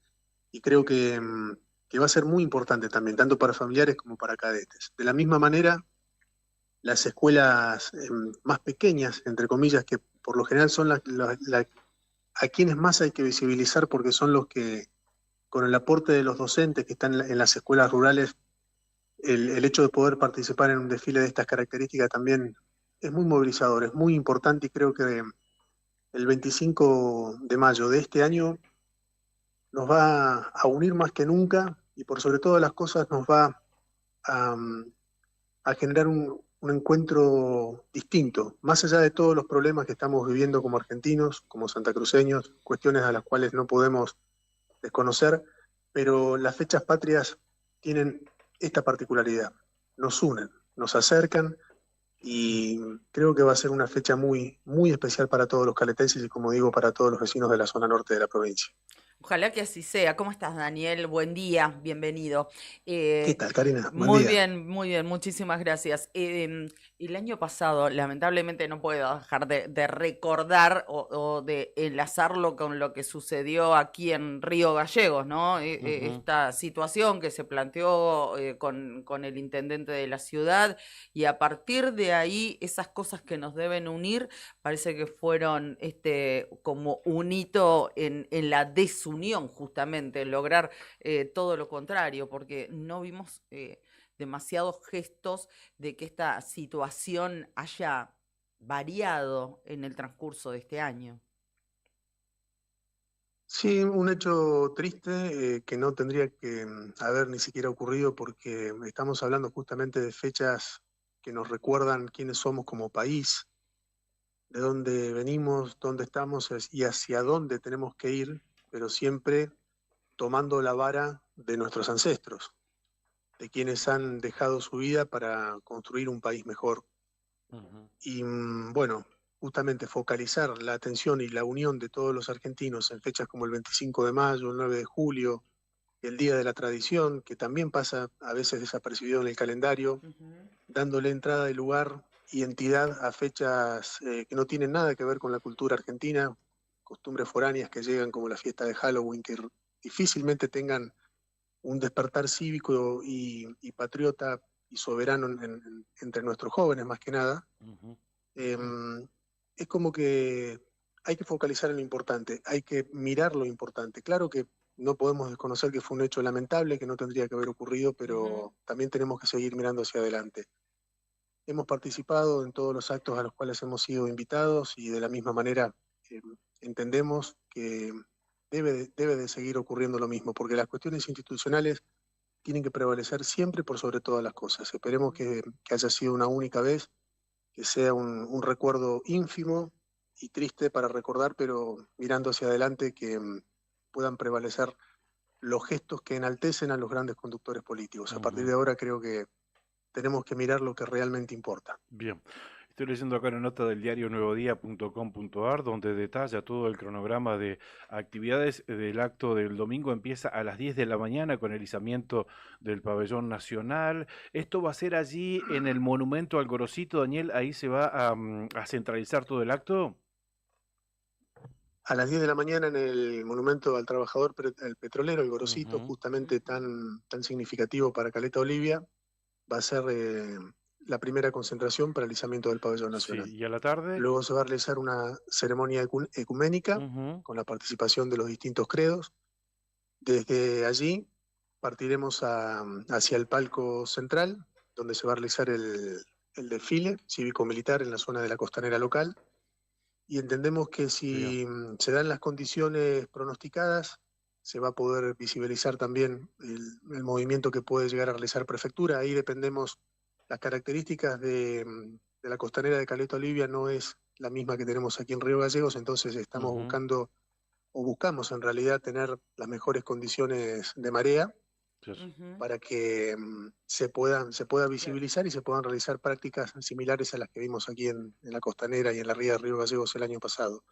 y creo que va a ser muy importante también, tanto para familiares como para cadetes. De la misma manera, las escuelas más pequeñas, entre comillas, que por lo general son a quienes más hay que visibilizar porque son los que, con el aporte de los docentes que están en las escuelas rurales, el hecho de poder participar en un desfile de estas características también es muy movilizador, es muy importante y creo que el 25 de mayo de este año nos va a unir más que nunca y por sobre todas las cosas nos va a generar un encuentro distinto, más allá de todos los problemas que estamos viviendo como argentinos, como santacruceños, cuestiones a las cuales no podemos desconocer, pero las fechas patrias tienen esta particularidad, nos unen, nos acercan y creo que va a ser una fecha muy, muy especial para todos los caletenses y, como digo, para todos los vecinos de la zona norte de la provincia. Ojalá que así sea. ¿Cómo estás, Daniel? Buen día, bienvenido. ¿Qué tal, Karina? Muy bien, muchísimas gracias. Y el año pasado, lamentablemente no puedo dejar de recordar o de enlazarlo con lo que sucedió aquí en Río Gallegos, ¿no? Esta situación que se planteó con el intendente de la ciudad, y a partir de ahí esas cosas que nos deben unir parece que fueron como un hito en la desunión, justamente, en lograr todo lo contrario, porque no vimos demasiados gestos de que esta situación haya variado en el transcurso de este año. Sí, un hecho triste que no tendría que haber ni siquiera ocurrido porque estamos hablando justamente de fechas que nos recuerdan quiénes somos como país, de dónde venimos, dónde estamos y hacia dónde tenemos que ir, pero siempre tomando la vara de nuestros ancestros, de quienes han dejado su vida para construir un país mejor. Y bueno, justamente focalizar la atención y la unión de todos los argentinos en fechas como el 25 de mayo, el 9 de julio, el Día de la Tradición, que también pasa a veces desapercibido en el calendario, dándole entrada y lugar y entidad a fechas que no tienen nada que ver con la cultura argentina, costumbres foráneas que llegan como la fiesta de Halloween, que difícilmente tengan un despertar cívico y patriota y soberano entre nuestros jóvenes, más que nada. Es como que hay que focalizar en lo importante, hay que mirar lo importante. Claro que no podemos desconocer que fue un hecho lamentable, que no tendría que haber ocurrido, pero también tenemos que seguir mirando hacia adelante. Hemos participado en todos los actos a los cuales hemos sido invitados y de la misma manera entendemos que debe de seguir ocurriendo lo mismo, porque las cuestiones institucionales tienen que prevalecer siempre por sobre todas las cosas. Esperemos que haya sido una única vez, que sea un recuerdo ínfimo y triste para recordar, pero mirando hacia adelante que puedan prevalecer los gestos que enaltecen a los grandes conductores políticos. A partir de ahora creo que tenemos que mirar lo que realmente importa. Bien. Estoy leyendo acá una nota del diario nuevodía.com.ar donde detalla todo el cronograma de actividades del acto del domingo. Empieza a las 10 de la mañana con el izamiento del pabellón nacional. Esto va a ser allí en el monumento al Gorosito, Daniel. Ahí se va a centralizar todo el acto. A las 10 de la mañana en el monumento al trabajador el petrolero, el Gorosito, justamente tan significativo para Caleta Olivia, va a ser la primera concentración para el izamiento del pabellón nacional. Sí, ¿y a la tarde? Luego se va a realizar una ceremonia ecuménica con la participación de los distintos credos. Desde allí partiremos hacia el palco central, donde se va a realizar el desfile cívico-militar en la zona de la costanera local. Y entendemos que si se dan las condiciones pronosticadas, se va a poder visibilizar también el movimiento que puede llegar a realizar prefectura. Ahí dependemos. Las características de la costanera de Caleta Olivia no es la misma que tenemos aquí en Río Gallegos, entonces estamos buscando, o buscamos en realidad tener las mejores condiciones de marea para que se pueda visibilizar y se puedan realizar prácticas similares a las que vimos aquí en la costanera y en la ría de Río Gallegos el año pasado.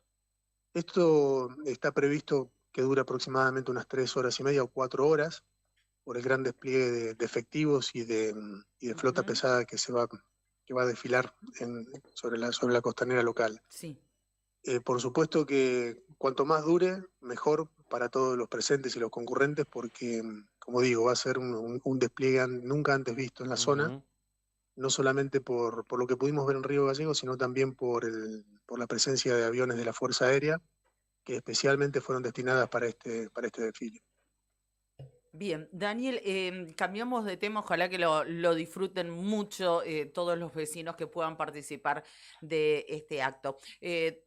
Esto está previsto que dure aproximadamente unas 3 horas y media o 4 horas, por el gran despliegue de efectivos y de flota pesada que va a desfilar sobre la costanera local. Sí. Por supuesto que cuanto más dure, mejor para todos los presentes y los concurrentes, porque, como digo, va a ser un despliegue nunca antes visto en la zona, no solamente por lo que pudimos ver en Río Gallegos, sino también por la presencia de aviones de la Fuerza Aérea, que especialmente fueron destinadas para este desfile. Bien, Daniel, cambiamos de tema, ojalá que lo disfruten mucho todos los vecinos que puedan participar de este acto.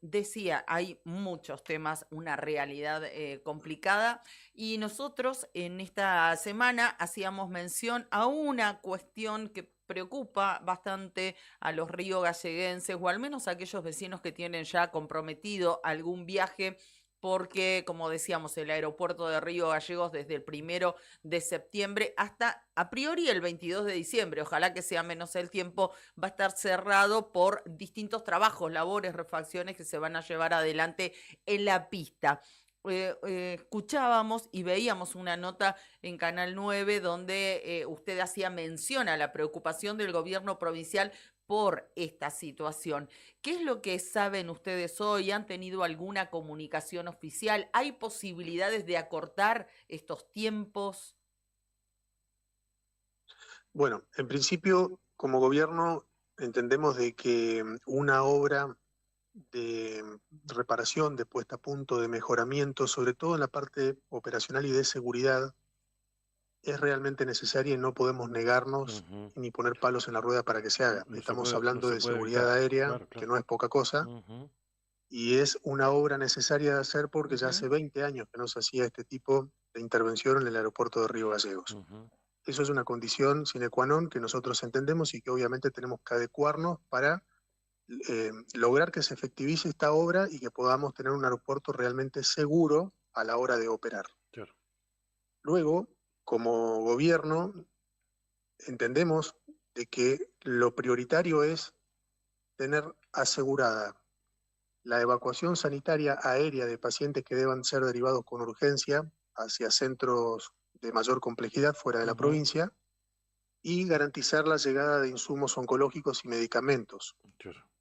Decía, hay muchos temas, una realidad complicada, y nosotros en esta semana hacíamos mención a una cuestión que preocupa bastante a los riogalleguenses, o al menos a aquellos vecinos que tienen ya comprometido algún viaje, porque, como decíamos, el aeropuerto de Río Gallegos desde el 1 de septiembre hasta a priori el 22 de diciembre, ojalá que sea menos el tiempo, va a estar cerrado por distintos trabajos, labores, refacciones que se van a llevar adelante en la pista. Escuchábamos y veíamos una nota en Canal 9 donde usted hacía mención a la preocupación del gobierno provincial por esta situación. ¿Qué es lo que saben ustedes hoy? ¿Han tenido alguna comunicación oficial? ¿Hay posibilidades de acortar estos tiempos? Bueno, en principio, como gobierno, entendemos de que una obra de reparación, de puesta a punto, de mejoramiento, sobre todo en la parte operacional y de seguridad, es realmente necesaria y no podemos negarnos ni poner palos en la rueda para que se haga. Estamos hablando de seguridad aérea, claro. Que no es poca cosa, y es una obra necesaria de hacer porque ya hace 20 años que no se hacía este tipo de intervención en el aeropuerto de Río Gallegos. Eso es una condición sine qua non que nosotros entendemos y que obviamente tenemos que adecuarnos para lograr que se efectivice esta obra y que podamos tener un aeropuerto realmente seguro a la hora de operar. Claro. Luego, como gobierno, entendemos de que lo prioritario es tener asegurada la evacuación sanitaria aérea de pacientes que deban ser derivados con urgencia hacia centros de mayor complejidad fuera de la provincia y garantizar la llegada de insumos oncológicos y medicamentos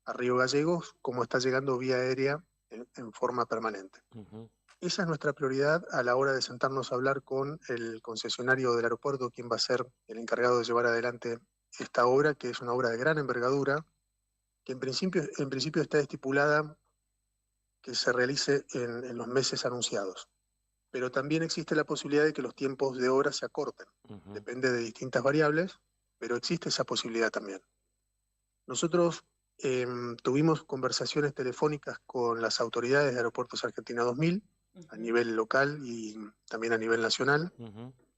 a Río Gallegos, como está llegando vía aérea en forma permanente. Esa es nuestra prioridad a la hora de sentarnos a hablar con el concesionario del aeropuerto, quien va a ser el encargado de llevar adelante esta obra, que es una obra de gran envergadura, que en principio está estipulada que se realice en los meses anunciados. Pero también existe la posibilidad de que los tiempos de obra se acorten. Depende de distintas variables, pero existe esa posibilidad también. Nosotros tuvimos conversaciones telefónicas con las autoridades de Aeropuertos Argentina 2000, a nivel local y también a nivel nacional,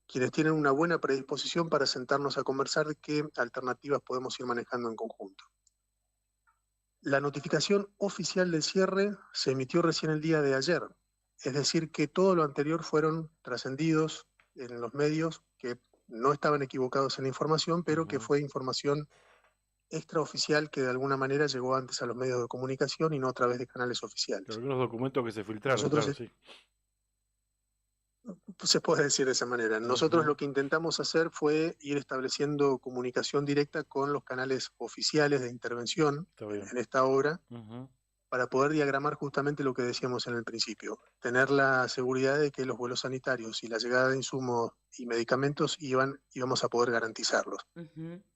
quienes tienen una buena predisposición para sentarnos a conversar de qué alternativas podemos ir manejando en conjunto. La notificación oficial del cierre se emitió recién el día de ayer, es decir que todo lo anterior fueron trascendidos en los medios que no estaban equivocados en la información, pero que fue información extraoficial que de alguna manera llegó antes a los medios de comunicación y no a través de canales oficiales. Pero algunos documentos que se filtraron, nosotros, claro, sí. Se puede decir de esa manera. Nosotros lo que intentamos hacer fue ir estableciendo comunicación directa con los canales oficiales de intervención en esta obra para poder diagramar justamente lo que decíamos en el principio. Tener la seguridad de que los vuelos sanitarios y la llegada de insumos y medicamentos íbamos a poder garantizarlos.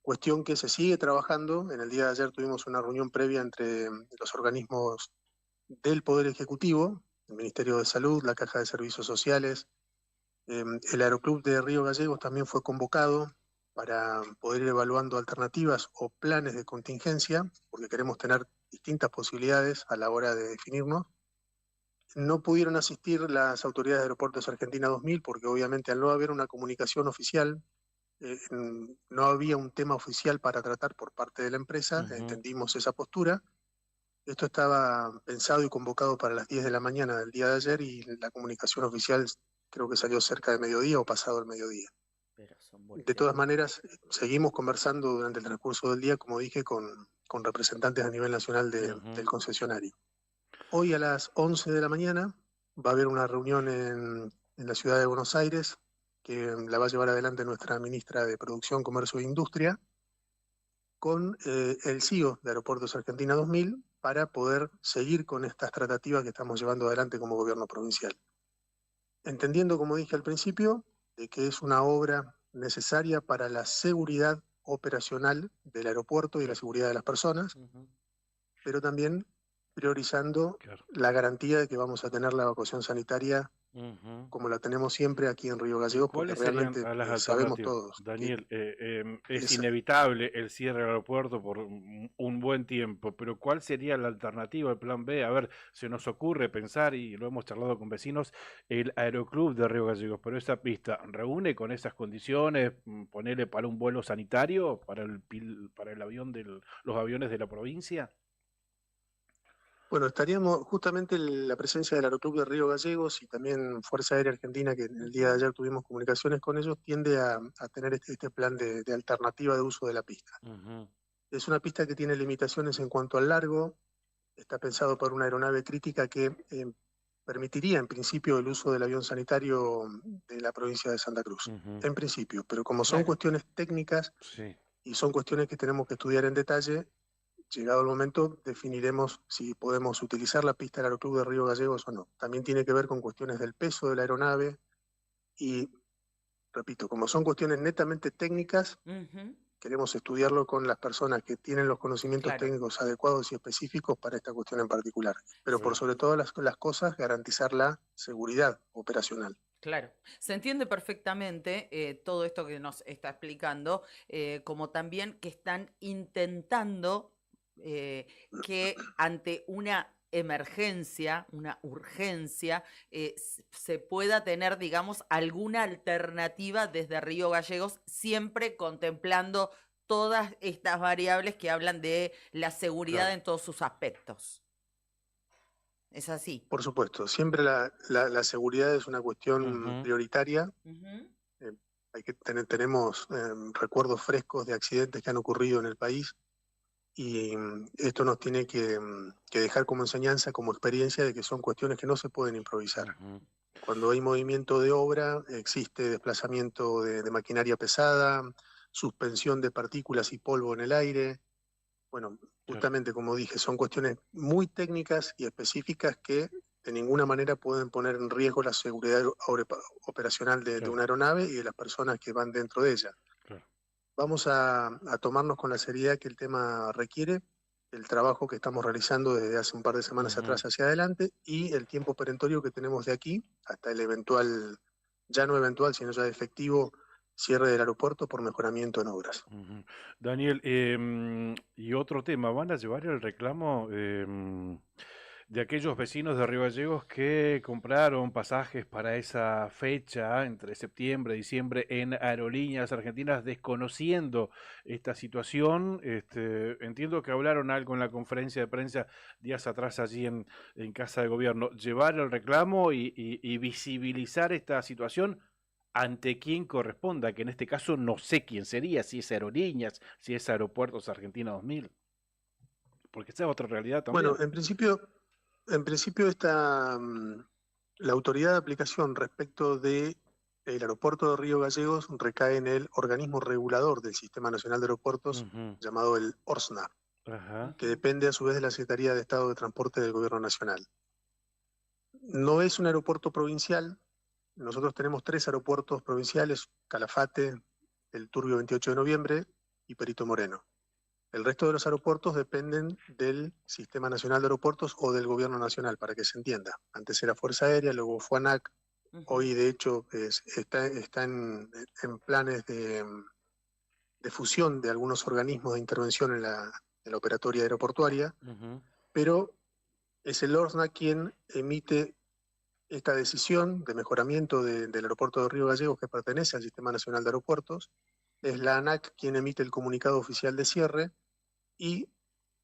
Cuestión que se sigue trabajando. En el día de ayer tuvimos una reunión previa entre los organismos del Poder Ejecutivo, el Ministerio de Salud, la Caja de Servicios Sociales. El Aeroclub de Río Gallegos también fue convocado para poder ir evaluando alternativas o planes de contingencia, porque queremos tener distintas posibilidades a la hora de definirnos. No pudieron asistir las autoridades de Aeropuertos Argentina 2000 porque obviamente al no haber una comunicación oficial, no había un tema oficial para tratar por parte de la empresa, entendimos esa postura. Esto estaba pensado y convocado para las 10 de la mañana del día de ayer y la comunicación oficial creo que salió cerca de mediodía o pasado el mediodía. De todas maneras, seguimos conversando durante el transcurso del día, como dije, con representantes a nivel nacional del concesionario. Hoy a las 11 de la mañana va a haber una reunión en la ciudad de Buenos Aires, que la va a llevar adelante nuestra ministra de Producción, Comercio e Industria, con el CEO de Aeropuertos Argentina 2000, para poder seguir con estas tratativas que estamos llevando adelante como gobierno provincial. Entendiendo, como dije al principio, de que es una obra necesaria para la seguridad operacional del aeropuerto y la seguridad de las personas, pero también priorizando la garantía de que vamos a tener la evacuación sanitaria como la tenemos siempre aquí en Río Gallegos, porque realmente sabemos todos. Daniel, es inevitable el cierre del aeropuerto por un buen tiempo, pero ¿cuál sería la alternativa, el plan B? A ver, se nos ocurre pensar, y lo hemos charlado con vecinos, el Aeroclub de Río Gallegos, pero esa pista reúne con esas condiciones, ponerle para un vuelo sanitario, para el avión los aviones de la provincia. Bueno, estaríamos justamente la presencia del Aeroclub de Río Gallegos y también Fuerza Aérea Argentina, que el día de ayer tuvimos comunicaciones con ellos, tiende a tener este plan de alternativa de uso de la pista. Es una pista que tiene limitaciones en cuanto al largo, está pensado para una aeronave crítica que permitiría en principio el uso del avión sanitario de la provincia de Santa Cruz, en principio, pero como son cuestiones técnicas y son cuestiones que tenemos que estudiar en detalle, llegado el momento, definiremos si podemos utilizar la pista del Aeroclub de Río Gallegos o no. También tiene que ver con cuestiones del peso de la aeronave y, repito, como son cuestiones netamente técnicas, queremos estudiarlo con las personas que tienen los conocimientos técnicos adecuados y específicos para esta cuestión en particular. Pero por sobre todas las cosas, garantizar la seguridad operacional. Claro, se entiende perfectamente todo esto que nos está explicando, como también que están intentando que ante una emergencia, una urgencia, se pueda tener, digamos, alguna alternativa desde Río Gallegos, siempre contemplando todas estas variables que hablan de la seguridad en todos sus aspectos. ¿Es así? Por supuesto, siempre la seguridad es una cuestión prioritaria. Hay que tenemos recuerdos frescos de accidentes que han ocurrido en el país y esto nos tiene que dejar como enseñanza, como experiencia de que son cuestiones que no se pueden improvisar. Cuando hay movimiento de obra, existe desplazamiento de maquinaria pesada, suspensión de partículas y polvo en el aire. Bueno, justamente como dije, son cuestiones muy técnicas y específicas que de ninguna manera pueden poner en riesgo la seguridad operacional de una aeronave y de las personas que van dentro de ella. Vamos a tomarnos con la seriedad que el tema requiere, el trabajo que estamos realizando desde hace un par de semanas atrás hacia adelante y el tiempo perentorio que tenemos de aquí hasta el eventual, ya no eventual, sino ya efectivo, cierre del aeropuerto por mejoramiento en obras. Daniel, y otro tema, ¿van a llevar el reclamo de aquellos vecinos de Río Gallegos que compraron pasajes para esa fecha entre septiembre y diciembre en aerolíneas argentinas desconociendo esta situación? Entiendo que hablaron algo en la conferencia de prensa días atrás allí en Casa de Gobierno. ¿Llevar el reclamo y visibilizar esta situación ante quien corresponda? Que en este caso no sé quién sería, si es Aerolíneas, si es Aeropuertos Argentina 2000. Porque esa es otra realidad también. Bueno, en principio la autoridad de aplicación respecto del aeropuerto de Río Gallegos recae en el organismo regulador del Sistema Nacional de Aeropuertos, llamado el ORSNA, que depende a su vez de la Secretaría de Estado de Transporte del Gobierno Nacional. No es un aeropuerto provincial. Nosotros tenemos 3 aeropuertos provinciales: Calafate, el Turbio 28 de Noviembre y Perito Moreno. El resto de los aeropuertos dependen del Sistema Nacional de Aeropuertos o del Gobierno Nacional, para que se entienda. Antes era Fuerza Aérea, luego fue ANAC. Hoy, de hecho, está en planes de fusión de algunos organismos de intervención en la operatoria aeroportuaria, pero es el ORSNA quien emite esta decisión de mejoramiento del aeropuerto de Río Gallegos, que pertenece al Sistema Nacional de Aeropuertos. Es la ANAC quien emite el comunicado oficial de cierre y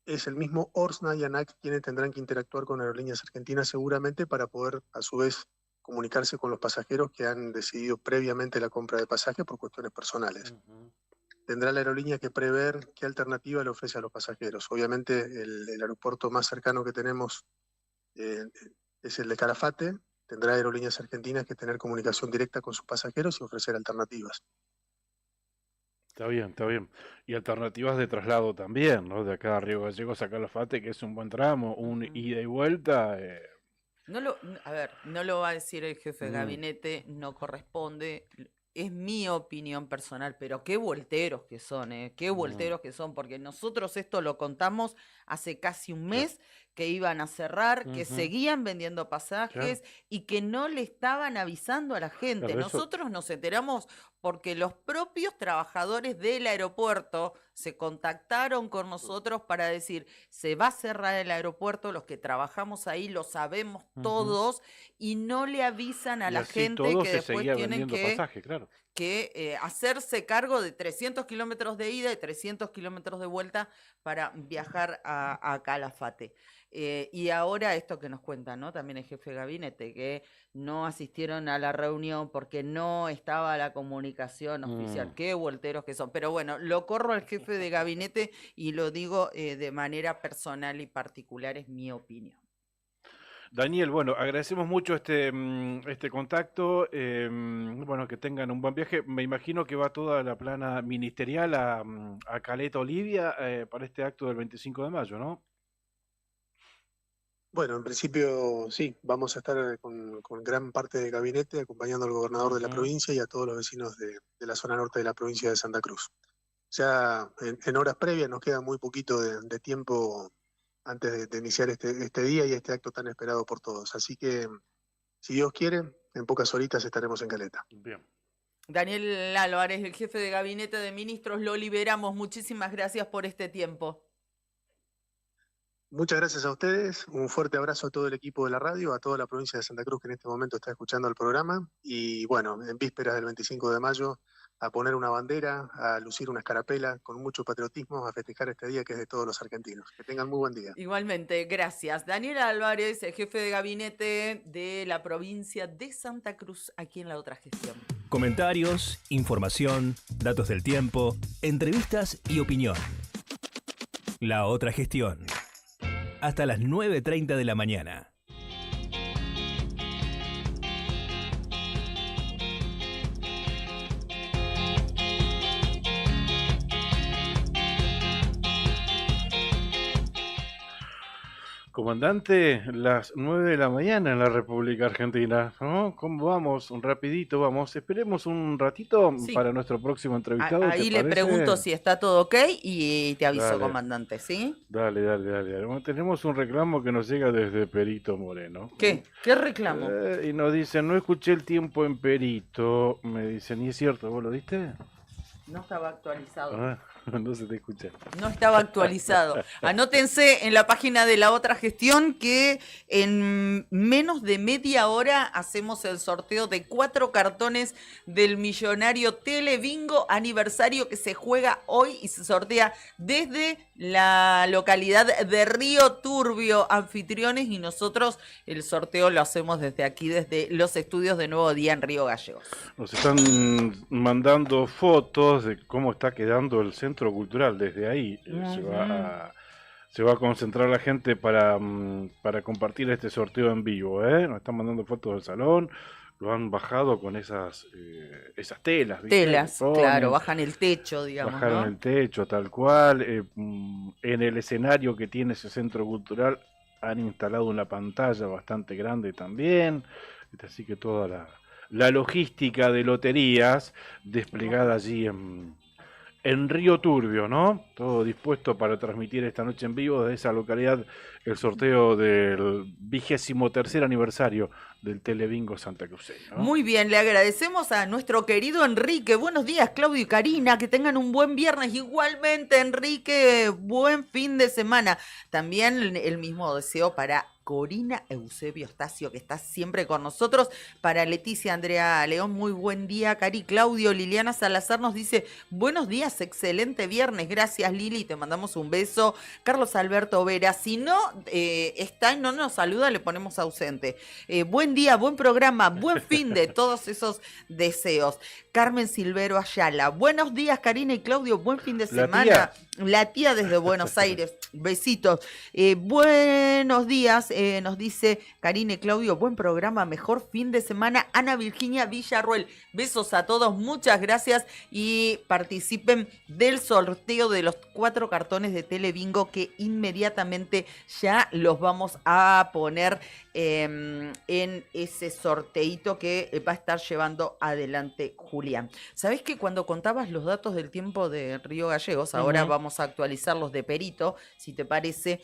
es el mismo ORSNA y ANAC quienes tendrán que interactuar con Aerolíneas Argentinas seguramente para poder a su vez comunicarse con los pasajeros que han decidido previamente la compra de pasajes por cuestiones personales. Tendrá la aerolínea que prever qué alternativa le ofrece a los pasajeros. Obviamente el aeropuerto más cercano que tenemos es el de Calafate. Tendrá Aerolíneas Argentinas que tener comunicación directa con sus pasajeros y ofrecer alternativas. Está bien, está bien. Y alternativas de traslado también, ¿no? De acá a Río Gallegos a Calafate, que es un buen tramo, un ida y vuelta. A ver, no lo va a decir el jefe de gabinete, no corresponde. Es mi opinión personal, pero qué volteros que son, qué volteros que son, porque nosotros esto lo contamos hace casi un mes, que iban a cerrar, que seguían vendiendo pasajes y que no le estaban avisando a la gente. Claro, nosotros nos enteramos porque los propios trabajadores del aeropuerto se contactaron con nosotros para decir, se va a cerrar el aeropuerto, los que trabajamos ahí lo sabemos todos, y no le avisan a la gente que después tienen que hacerse cargo de 300 kilómetros de ida y 300 kilómetros de vuelta para viajar a Calafate. Y ahora esto que nos cuenta, ¿no? También el jefe de gabinete, que no asistieron a la reunión porque no estaba la comunicación oficial. Qué volteros que son. Pero bueno, lo corro al jefe de gabinete y lo digo de manera personal y particular, es mi opinión. Daniel, bueno, agradecemos mucho este contacto. Bueno, que tengan un buen viaje. Me imagino que va toda la plana ministerial a Caleta Olivia para este acto del 25 de mayo, ¿no? Bueno, en principio sí, vamos a estar con gran parte del gabinete acompañando al gobernador de la provincia y a todos los vecinos de la zona norte de la provincia de Santa Cruz. Ya en horas previas nos queda muy poquito de tiempo antes de iniciar este día y este acto tan esperado por todos. Así que, si Dios quiere, en pocas horitas estaremos en Caleta. Bien. Daniel Álvarez, el jefe de gabinete de ministros, lo liberamos. Muchísimas gracias por este tiempo. Muchas gracias a ustedes, un fuerte abrazo a todo el equipo de la radio, a toda la provincia de Santa Cruz que en este momento está escuchando el programa y bueno, en vísperas del 25 de mayo, a poner una bandera, a lucir una escarapela con mucho patriotismo, a festejar este día que es de todos los argentinos. Que tengan muy buen día. Igualmente, gracias. Daniel Álvarez, el jefe de gabinete de la provincia de Santa Cruz, aquí en La Otra Gestión. Comentarios, información, datos del tiempo, entrevistas y opinión. La Otra Gestión. Hasta las 9:30 de la mañana. Comandante, las 9 de la mañana en la República Argentina, ¿no? ¿Cómo vamos? Un rapidito, vamos. Esperemos un ratito para nuestro próximo entrevistado. Ahí le pregunto si está todo ok y te aviso, comandante, ¿sí? Dale. Bueno, tenemos un reclamo que nos llega desde Perito Moreno. ¿Qué? ¿Qué reclamo? Y nos dicen, no escuché el tiempo en Perito. Me dicen, ¿y es cierto? ¿Vos lo diste? No estaba actualizado. No se te escucha. No estaba actualizado. Anótense en la página de La Otra Gestión que en menos de media hora hacemos el sorteo de 4 cartones del millonario Telebingo aniversario que se juega hoy y se sortea desde la localidad de Río Turbio, anfitriones, y nosotros el sorteo lo hacemos desde aquí, desde los estudios de Nuevo Día en Río Gallegos. Nos están mandando fotos de cómo está quedando el centro cultural desde ahí. Se va a concentrar la gente para compartir este sorteo en vivo. Nos están mandando fotos del salón. Lo han bajado con esas telas. ¿viste? Telas, claro, bajan el techo, digamos. Bajaron el techo, tal cual. En el escenario que tiene ese centro cultural han instalado una pantalla bastante grande también. Así que toda la logística de loterías desplegada allí en Río Turbio, ¿no? Todo dispuesto para transmitir esta noche en vivo desde esa localidad el sorteo del 23º aniversario del Telebingo santacruceño, ¿no? Muy bien, le agradecemos a nuestro querido Enrique. Buenos días, Claudio y Karina, que tengan un buen viernes. Igualmente, Enrique, buen fin de semana. También el mismo deseo para Corina Eusebio Estacio, que está siempre con nosotros. Para Leticia Andrea León, muy buen día. Cari, Claudio, Liliana Salazar nos dice, buenos días, excelente viernes. Gracias, Lili, te mandamos un beso. Carlos Alberto Vera, si no está y no nos saluda, le ponemos ausente. Buen día, buen programa, buen fin de todos esos deseos. Carmen Silvero Ayala, buenos días, Karina y Claudio, buen fin de semana. La tía desde Buenos Aires, besitos. Buenos días, nos dice Karina y Claudio, buen programa, mejor fin de semana. Ana Virginia Villarruel, besos a todos, muchas gracias y participen del sorteo de los 4 cartones de Telebingo que inmediatamente ya los vamos a poner en ese sorteito que va a estar llevando adelante Julián. ¿Sabés que cuando contabas los datos del tiempo de Río Gallegos, ahora vamos a actualizar los de Perito, si te parece,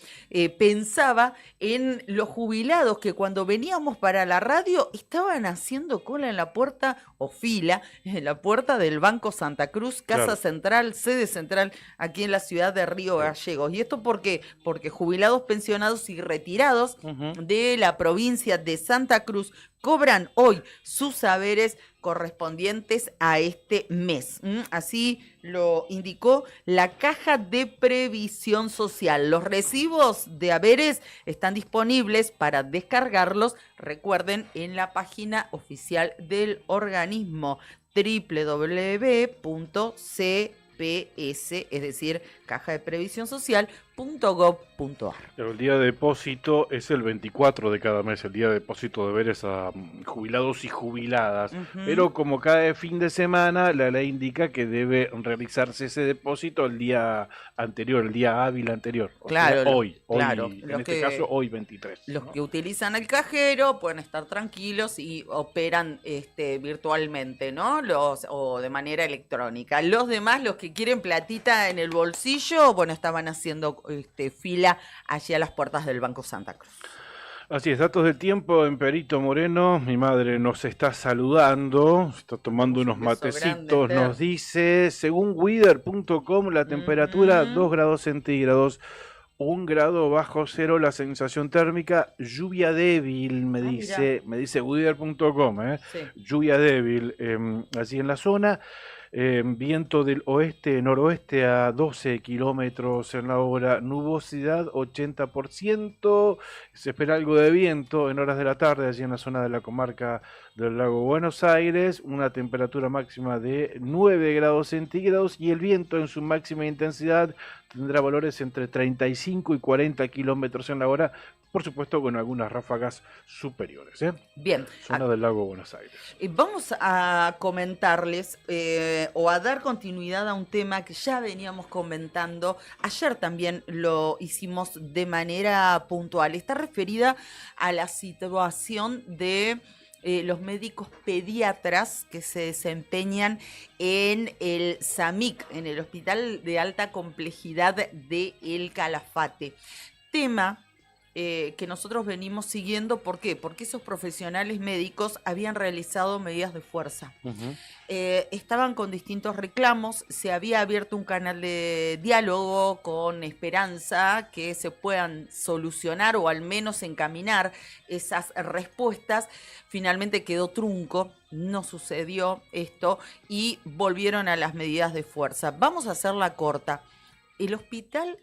pensaba en los jubilados que cuando veníamos para la radio estaban haciendo cola en la puerta o fila en la puerta del Banco Santa Cruz, Casa Central, sede central aquí en la ciudad de Río Gallegos. ¿Y esto por qué? Porque jubilados, pensionados y retirados de la provincia de Santa Cruz cobran hoy sus saberes correspondientes a este mes. Así lo indicó la Caja de Previsión Social. Los recibos de haberes están disponibles para descargarlos, recuerden, en la página oficial del organismo www.cps, es decir, Caja de Previsión Social, Pero el día de depósito es el 24 de cada mes, el día de depósito de deberes a jubilados y jubiladas. Pero como cada fin de semana, la ley indica que debe realizarse ese depósito el día anterior, el día hábil anterior. O Claro, sea, hoy, claro. en este caso, hoy 23. Los ¿no? que utilizan el cajero pueden estar tranquilos y operan virtualmente, ¿no? O de manera electrónica. Los demás, los que quieren platita en el bolsillo, bueno, estaban haciendo fila allí a las puertas del Banco Santa Cruz. Así es, datos del tiempo en Perito Moreno. Mi madre nos está saludando, está tomando unos Un beso matecitos. grande, Nos dice, según weather.com, la temperatura 2 grados centígrados, 1 grado bajo cero, la sensación térmica, lluvia débil, me dice weather.com, Sí. lluvia débil allí en la zona. Viento del oeste-noroeste a 12 kilómetros en la hora, nubosidad 80%, se espera algo de viento en horas de la tarde allí en la zona de la comarca del Lago Buenos Aires, una temperatura máxima de 9 grados centígrados y el viento en su máxima intensidad tendrá valores entre 35 y 40 kilómetros en la hora, por supuesto con algunas ráfagas superiores. Bien. Zona del Lago Buenos Aires. Vamos a comentarles o a dar continuidad a un tema que ya veníamos comentando. Ayer también lo hicimos de manera puntual. Está referida a la situación de los médicos pediatras que se desempeñan en el SAMIC, en el Hospital de Alta Complejidad de El Calafate. Tema que nosotros venimos siguiendo. ¿Por qué? Porque esos profesionales médicos habían realizado medidas de fuerza. Estaban con distintos reclamos, se había abierto un canal de diálogo con esperanza que se puedan solucionar o al menos encaminar esas respuestas. Finalmente quedó trunco, no sucedió esto y volvieron a las medidas de fuerza. Vamos a hacerla corta. El hospital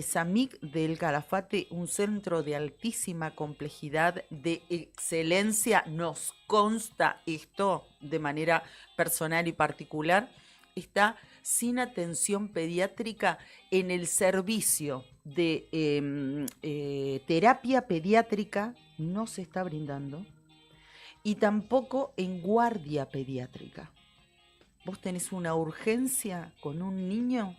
SAMIC del Calafate, un centro de altísima complejidad, de excelencia, nos consta esto de manera personal y particular, está sin atención pediátrica en el servicio de terapia pediátrica, no se está brindando, y tampoco en guardia pediátrica. Vos tenés una urgencia con un niño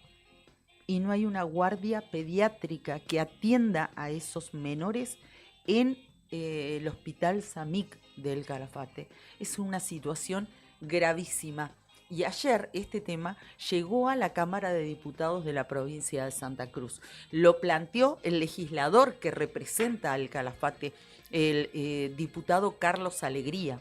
y no hay una guardia pediátrica que atienda a esos menores en el Hospital SAMIC del Calafate. Es una situación gravísima. Y ayer este tema llegó a la Cámara de Diputados de la provincia de Santa Cruz. Lo planteó el legislador que representa al Calafate, el diputado Carlos Alegría.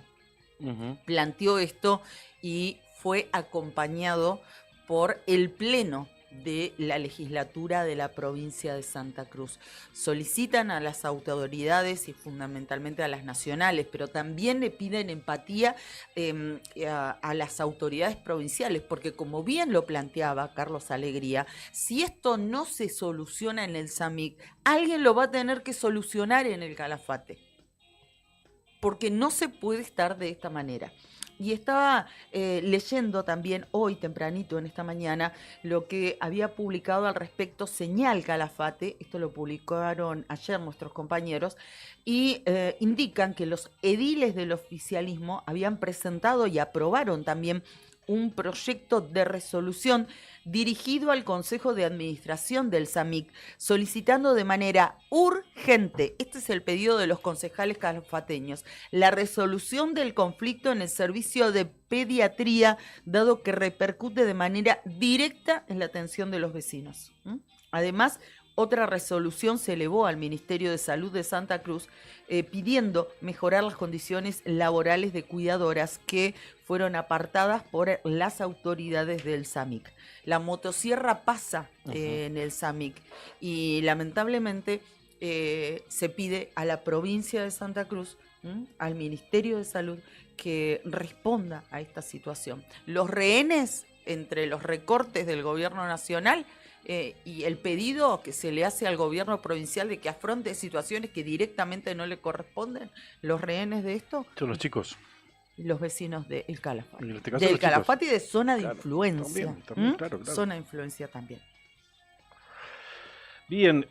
Planteó esto y fue acompañado por el Pleno de la legislatura de la provincia de Santa Cruz. Solicitan a las autoridades y fundamentalmente a las nacionales, pero también le piden empatía a las autoridades provinciales, porque como bien lo planteaba Carlos Alegría, si esto no se soluciona en el SAMIC, alguien lo va a tener que solucionar en el Calafate, porque no se puede estar de esta manera. Y estaba leyendo también hoy tempranito en esta mañana lo que había publicado al respecto Señal Calafate, esto lo publicaron ayer nuestros compañeros, y indican que los ediles del oficialismo habían presentado y aprobaron también un proyecto de resolución dirigido al Consejo de Administración del SAMIC, solicitando de manera urgente, este es el pedido de los concejales calafateños, la resolución del conflicto en el servicio de pediatría, dado que repercute de manera directa en la atención de los vecinos. Además, otra resolución se elevó al Ministerio de Salud de Santa Cruz pidiendo mejorar las condiciones laborales de cuidadoras que fueron apartadas por las autoridades del SAMIC. La motosierra pasa en el SAMIC y lamentablemente se pide a la provincia de Santa Cruz, al Ministerio de Salud, que responda a esta situación. Los rehenes entre los recortes del gobierno nacional y el pedido que se le hace al gobierno provincial de que afronte situaciones que directamente no le corresponden, los rehenes de esto Son los chicos. los vecinos de El Calafate. En este caso, Del los chicos. Calafate y de zona de Claro, influencia. también, claro. Zona de influencia también. Bien,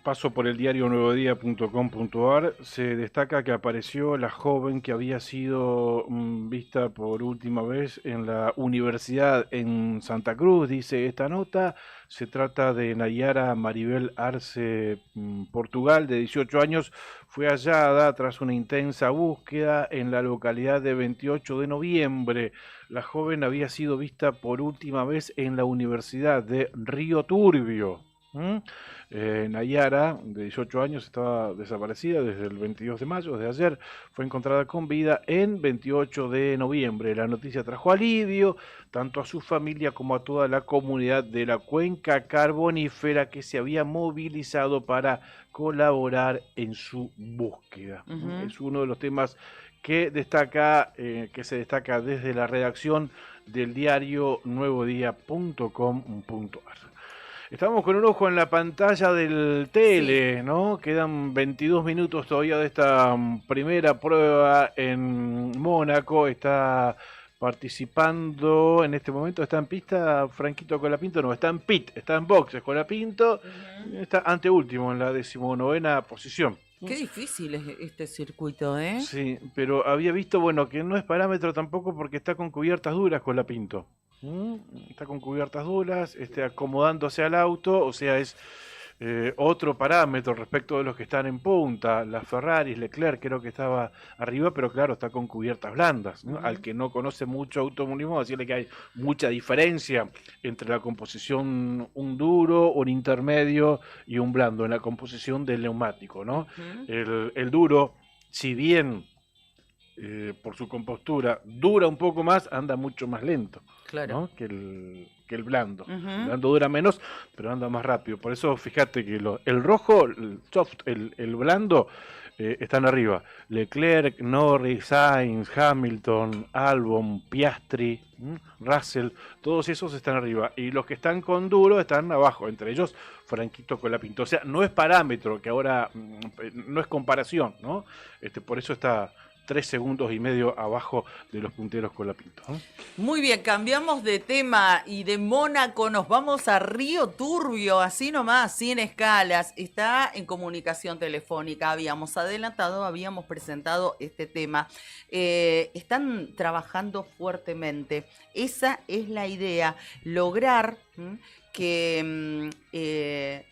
paso por el diario nuevodía.com.ar, se destaca que apareció la joven que había sido vista por última vez en la universidad en Santa Cruz, dice esta nota. Se trata de Nayara Maribel Arce Portugal, de 18 años, fue hallada tras una intensa búsqueda en la localidad de 28 de noviembre. La joven había sido vista por última vez en la universidad de Río Turbio. Nayara, de 18 años, estaba desaparecida desde el 22 de mayo, desde ayer. Fue encontrada con vida en 28 de noviembre. La noticia trajo alivio tanto a su familia como a toda la comunidad de la cuenca carbonífera que se había movilizado para colaborar en su búsqueda. Es uno de los temas que se destaca desde la redacción del diario nuevodía.com.ar. Estamos con un ojo en la pantalla del tele, ¿no? Quedan 22 minutos todavía de esta primera prueba en Mónaco. Está participando en este momento, está en pista Franquito Colapinto, no, está en pit, está en boxes Colapinto, está anteúltimo en la 19ª posición. Qué difícil es este circuito, ¿eh? Sí, pero había visto, bueno, que no es parámetro tampoco porque está con cubiertas duras Colapinto. Está con cubiertas duras, acomodándose al auto, o sea, es otro parámetro respecto de los que están en punta. La Ferrari, Leclerc creo que estaba arriba, pero claro, está con cubiertas blandas, ¿no? Al que no conoce mucho automovilismo, decirle que hay mucha diferencia entre la composición un duro, un intermedio y un blando en la composición del neumático, ¿no? El duro, si bien por su compostura dura un poco más, anda mucho más lento, claro, ¿no? que el blando. El blando dura menos, pero anda más rápido. Por eso fíjate que el rojo, el soft, el blando, están arriba. Leclerc, Norris, Sainz, Hamilton, Albon, Piastri, Russell, todos esos están arriba. Y los que están con duro están abajo, entre ellos Franquito Colapinto. O sea, no es parámetro, que ahora no es comparación, ¿no? Por eso está 3 segundos y medio abajo de los punteros Colapinto, ¿eh? Muy bien, cambiamos de tema y de Mónaco nos vamos a Río Turbio, así nomás, sin escalas. Está en comunicación telefónica, habíamos adelantado, habíamos presentado este tema. Están trabajando fuertemente. Esa es la idea, lograr que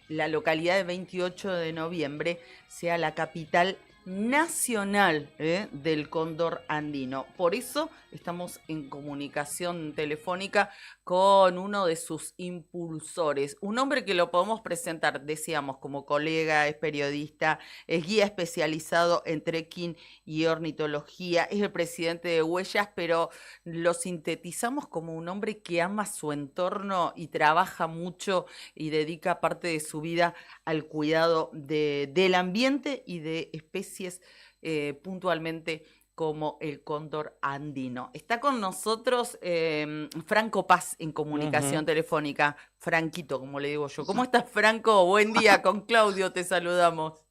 la localidad de 28 de noviembre sea la capital nacional del cóndor andino. Por eso estamos en comunicación telefónica con uno de sus impulsores, un hombre que lo podemos presentar, decíamos, como colega, es periodista, es guía especializado en trekking y ornitología, es el presidente de Huellas, pero lo sintetizamos como un hombre que ama su entorno y trabaja mucho y dedica parte de su vida al cuidado del ambiente y de especies puntualmente como el cóndor andino. Está con nosotros Franco Paz en comunicación telefónica. Franquito, como le digo yo. ¿Cómo estás, Franco? Buen día, con Claudio te saludamos.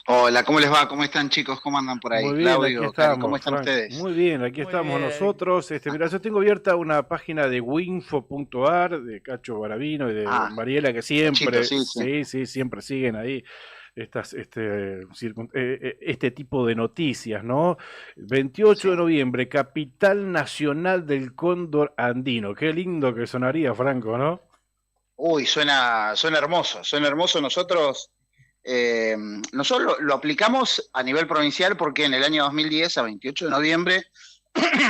Hola, ¿cómo les va? ¿Cómo están, chicos? ¿Cómo andan por ahí? Muy bien, Claudio, aquí estamos, ¿cómo están Franco? ustedes? Muy bien, aquí estamos nosotros. Mira, yo tengo abierta una página de winfo.ar de Cacho Barabino y de Mariela, que siempre, sí, siempre siguen ahí este tipo de noticias, ¿no? 28 de noviembre, capital nacional del cóndor andino. Qué lindo que sonaría, Franco, ¿no? Uy, suena hermoso, suena hermoso. Nosotros lo aplicamos a nivel provincial porque en el año 2010, a 28 de noviembre,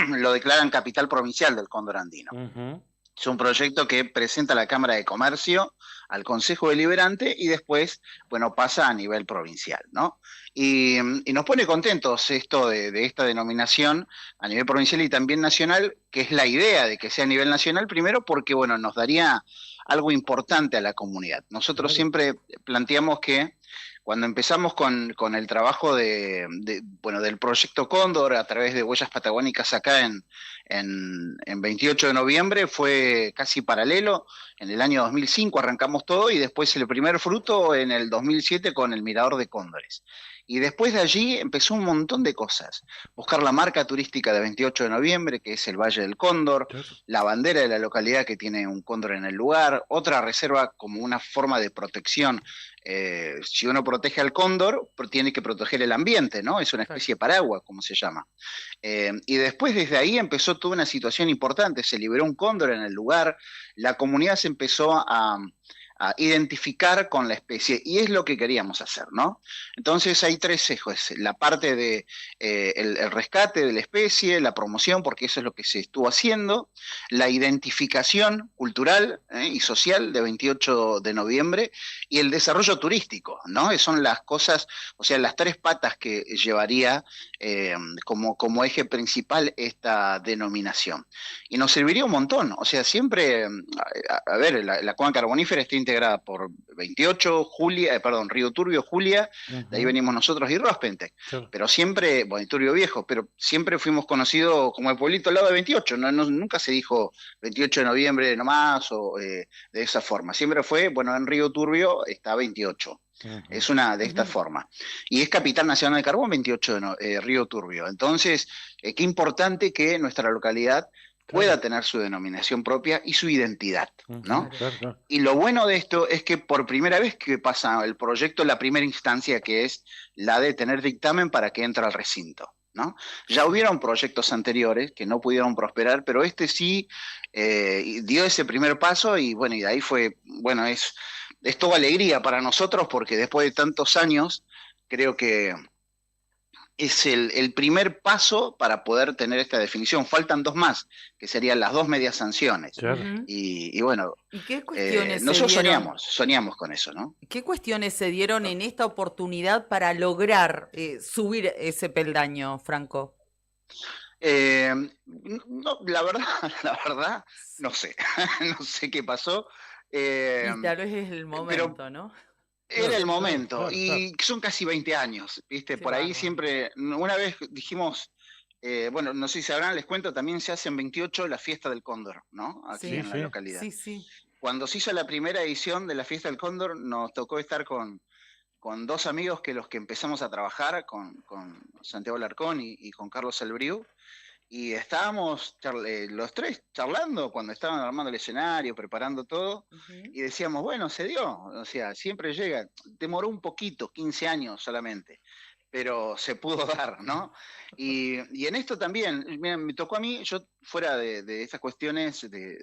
lo declaran capital provincial del cóndor andino. Es un proyecto que presenta la Cámara de Comercio al Consejo Deliberante y después, bueno, pasa a nivel provincial, ¿no? Y nos pone contentos esto de esta denominación a nivel provincial y también nacional, que es la idea de que sea a nivel nacional, primero porque, bueno, nos daría algo importante a la comunidad. Nosotros siempre planteamos que cuando empezamos con el trabajo del proyecto Cóndor a través de Huellas Patagónicas acá en 28 de noviembre, fue casi paralelo. En el año 2005 arrancamos todo y después el primer fruto en el 2007 con el Mirador de Cóndores. Y después de allí empezó un montón de cosas. Buscar la marca turística de 28 de noviembre, que es el Valle del Cóndor, la bandera de la localidad que tiene un cóndor en el lugar, otra reserva como una forma de protección. Si uno protege al cóndor, tiene que proteger el ambiente, ¿no? Es una especie de paraguas, como se llama. Y después desde ahí empezó toda una situación importante, se liberó un cóndor en el lugar, la comunidad se empezó a identificar con la especie, y es lo que queríamos hacer, ¿no? Entonces hay tres ejes: la parte de el rescate de la especie, la promoción, porque eso es lo que se estuvo haciendo, la identificación cultural y social de 28 de noviembre, y el desarrollo turístico, ¿no? Son las cosas, o sea, las tres patas que llevaría como eje principal esta denominación. Y nos serviría un montón, o sea, siempre, a ver, la cuenca carbonífera está integrada por 28, Río Turbio, Julia, de ahí venimos nosotros y Rospentec, pero siempre, bueno, Turbio Viejo, pero siempre fuimos conocidos como el pueblito al lado de 28, nunca se dijo 28 de noviembre nomás o de esa forma, siempre fue, bueno, en Río Turbio está 28. Es una de estas formas. Y es capital nacional de carbón 28 de Río Turbio. Entonces, qué importante que nuestra localidad pueda tener su denominación propia y su identidad, ¿no? Y lo bueno de esto es que por primera vez que pasa el proyecto, la primera instancia, que es la de tener dictamen para que entre al recinto, ¿no? Ya hubieron proyectos anteriores que no pudieron prosperar, pero este sí dio ese primer paso, y bueno, y de ahí fue, bueno, es toda alegría para nosotros, porque después de tantos años, creo que es el primer paso para poder tener esta definición. Faltan dos más, que serían las dos medias sanciones. Claro. Y bueno, ¿Y qué cuestiones nosotros se dieron? soñamos con eso, ¿no? ¿Qué cuestiones se dieron en esta oportunidad para lograr subir ese peldaño, Franco? No, la verdad, no sé. No sé qué pasó. Y tal vez es el momento, ¿no? Era el momento, y son casi 20 años, ¿viste? Qué Por ahí bárbaro. siempre, una vez dijimos, bueno, no sé si sabrán, les cuento, también se hace en 28 la fiesta del Cóndor, ¿no? Aquí en la localidad. Sí, sí. Cuando se hizo la primera edición de la fiesta del Cóndor, nos tocó estar con dos amigos que los que empezamos a trabajar, con Santiago Larcón y con Carlos Albriu, y estábamos los tres charlando cuando estaban armando el escenario, preparando todo, y decíamos, bueno, se dio, o sea, siempre llega, demoró un poquito, 15 años solamente, pero se pudo dar, ¿no? Y en esto también, mira, me tocó a mí, yo fuera de estas cuestiones de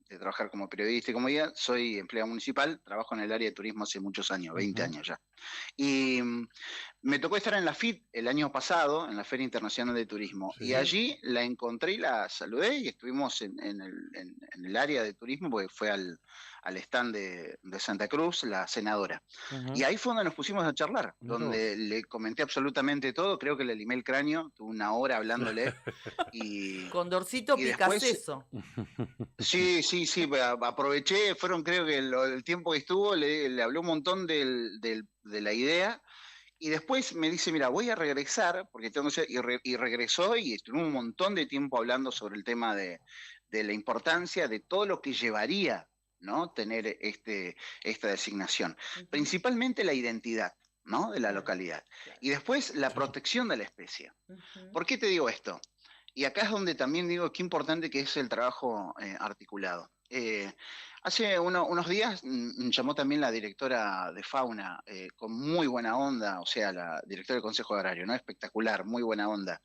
trabajar como periodista y como guía, soy empleado municipal, trabajo en el área de turismo hace muchos años, 20 años ya. Y me tocó estar en la FIT el año pasado, en la Feria Internacional de Turismo, y allí la encontré y la saludé, y estuvimos en el área de turismo, porque fue al stand de Santa Cruz, la senadora. Y ahí fue donde nos pusimos a charlar, donde le comenté absolutamente todo, creo que le limé el cráneo, tuve una hora hablándole. Condorcito Picasso. Sí, aproveché, fueron creo que el tiempo que estuvo, le hablé un montón de la idea, y después me dice, mira, voy a regresar, porque tengo que y regresó, y estuve un montón de tiempo hablando sobre el tema de la importancia de todo lo que llevaría, ¿no? Tener esta designación. Principalmente la identidad, ¿no? De la localidad. Y después la protección de la especie. ¿Por qué te digo esto? Y acá es donde también digo qué importante que es el trabajo articulado. Hace unos días llamó también la directora de Fauna, con muy buena onda, o sea, la directora del Consejo Agrario, ¿no? Espectacular, muy buena onda.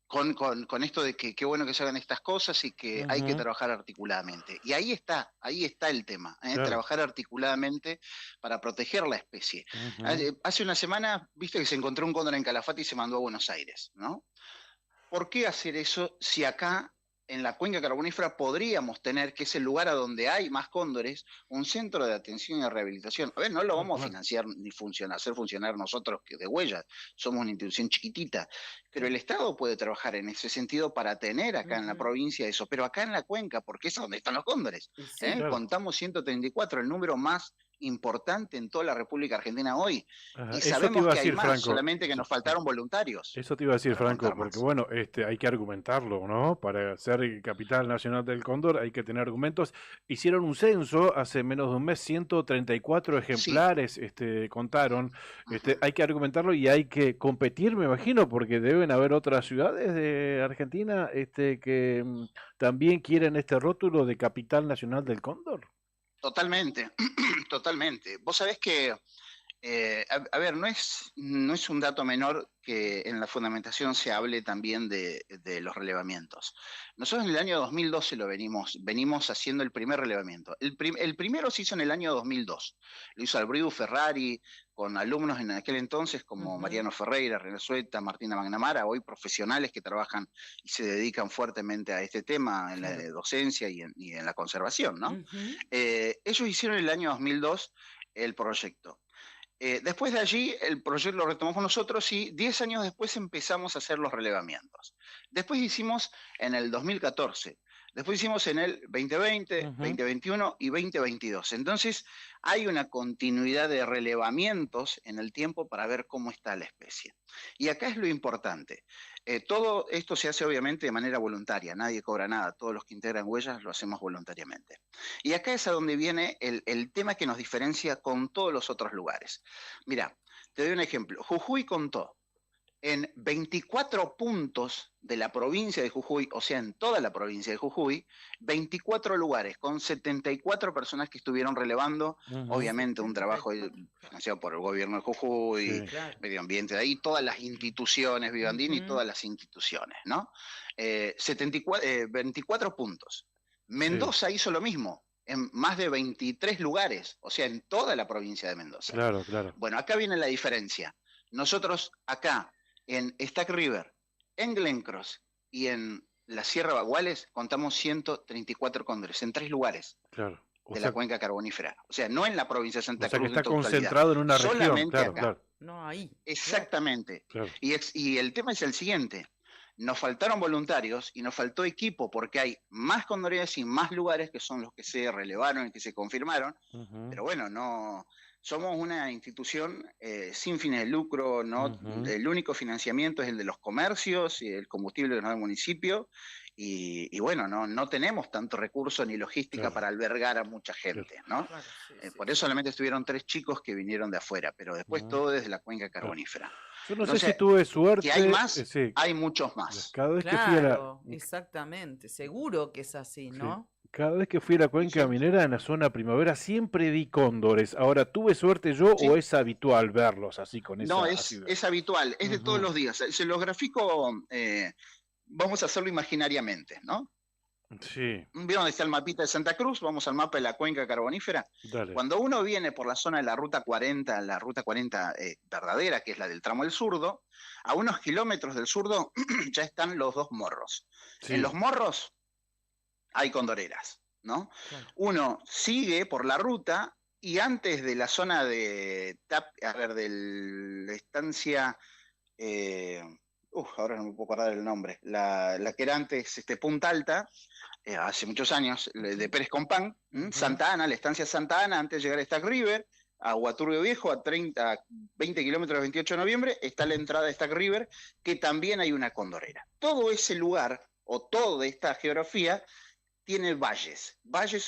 Con esto de que qué bueno que se hagan estas cosas y que hay que trabajar articuladamente. Y ahí está el tema, trabajar articuladamente para proteger la especie. Hace una semana, viste que se encontró un cóndor en Calafate y se mandó a Buenos Aires, ¿no? ¿Por qué hacer eso si acá, en la cuenca carbonífera, podríamos tener, que es el lugar a donde hay más cóndores, un centro de atención y rehabilitación? A ver, no lo vamos a financiar ni hacer funcionar nosotros que de huellas, somos una institución chiquitita, pero el Estado puede trabajar en ese sentido para tener acá en la provincia eso, pero acá en la cuenca, porque es donde están los cóndores. Contamos 134, el número más importante en toda la República Argentina hoy. Ajá, Y eso te sabemos iba a que hay decir, más, Franco. solamente que nos faltaron voluntarios Eso te iba a decir, para Franco, contar porque más. bueno, hay que argumentarlo, ¿no? Para ser capital nacional del cóndor hay que tener argumentos. Hicieron un censo hace menos de un mes, 134 Sí. ejemplares, contaron. Ujú. Hay que argumentarlo y hay que competir, me imagino, porque deben haber otras ciudades de Argentina, que también quieren este rótulo de capital nacional del cóndor. Totalmente, totalmente. Vos sabés que, a ver, no es un dato menor que en la fundamentación se hable también de los relevamientos. Nosotros en el año 2012 venimos haciendo el primer relevamiento. El primero se hizo en el año 2002. Lo hizo Albriu Ferrari, con alumnos en aquel entonces como Mariano Ferreira, René Sueta, Martina Magnamara, hoy profesionales que trabajan y se dedican fuertemente a este tema en la docencia y en la conservación, ¿no? Ellos hicieron en el año 2002 el proyecto. Después de allí, el proyecto lo retomamos nosotros y 10 años después empezamos a hacer los relevamientos. Después hicimos en el 2014, después hicimos en el 2020, 2021 y 2022. Entonces, hay una continuidad de relevamientos en el tiempo para ver cómo está la especie. Y acá es lo importante. Todo esto se hace obviamente de manera voluntaria, nadie cobra nada, todos los que integran Huellas lo hacemos voluntariamente. Y acá es a donde viene el tema que nos diferencia con todos los otros lugares. Mira, te doy un ejemplo. Jujuy contó en 24 puntos de la provincia de Jujuy, o sea, en toda la provincia de Jujuy, 24 lugares con 74 personas que estuvieron relevando, obviamente un trabajo financiado por el gobierno de Jujuy, Medio Ambiente de ahí, todas las instituciones, Vivandini y todas las instituciones, ¿no? 24 puntos. Mendoza hizo lo mismo, en más de 23 lugares, o sea, en toda la provincia de Mendoza. Claro, claro. Bueno, acá viene la diferencia. Nosotros acá, en Stack River, en Glencross y en la Sierra Baguales, contamos 134 cóndores, en 3 lugares de la cuenca carbonífera. O sea, no en la provincia de Santa Cruz. O sea, que está concentrado en una región, solamente claro, acá. claro. No, ahí. Exactamente. Claro. Y el tema es el siguiente. Nos faltaron voluntarios y nos faltó equipo porque hay más condoreras y más lugares que son los que se relevaron y que se confirmaron. Pero bueno, no somos una institución sin fines de lucro, ¿no? El único financiamiento es el de los comercios y el combustible que nos da el municipio. Y bueno, no tenemos tanto recurso ni logística para albergar a mucha gente, ¿no? Por eso solamente estuvieron 3 chicos que vinieron de afuera, pero después todo desde la cuenca carbonífera. Yo no sé si tuve suerte. Que hay más, hay muchos más. Cada vez que fui a la... exactamente, seguro que es así, ¿no? Cada vez que fui a la cuenca minera en la zona primavera siempre vi cóndores. Ahora, ¿tuve suerte yo o es habitual verlos así con esa No, acidez? es habitual, es de todos los días. Se los grafico, vamos a hacerlo imaginariamente, ¿no? Sí. ¿Vieron dónde está el mapita de Santa Cruz? Vamos al mapa de la cuenca carbonífera. Dale. Cuando uno viene por la zona de la ruta 40, verdadera, que es la del tramo del Zurdo, a unos kilómetros del Zurdo ya están los 2 morros. Sí. En los morros hay condoreras, ¿no? Claro. Uno sigue por la ruta y antes de la zona de la estancia, ahora no me puedo acordar el nombre, la que era antes Punta Alta, hace muchos años, de Pérez Compán, Santa Ana, la estancia Santa Ana, antes de llegar a Stack River, a Huaturbio Viejo, a 20 kilómetros del 28 de noviembre, está la entrada de Stack River, que también hay una condorera. Todo ese lugar, o toda esta geografía, tiene valles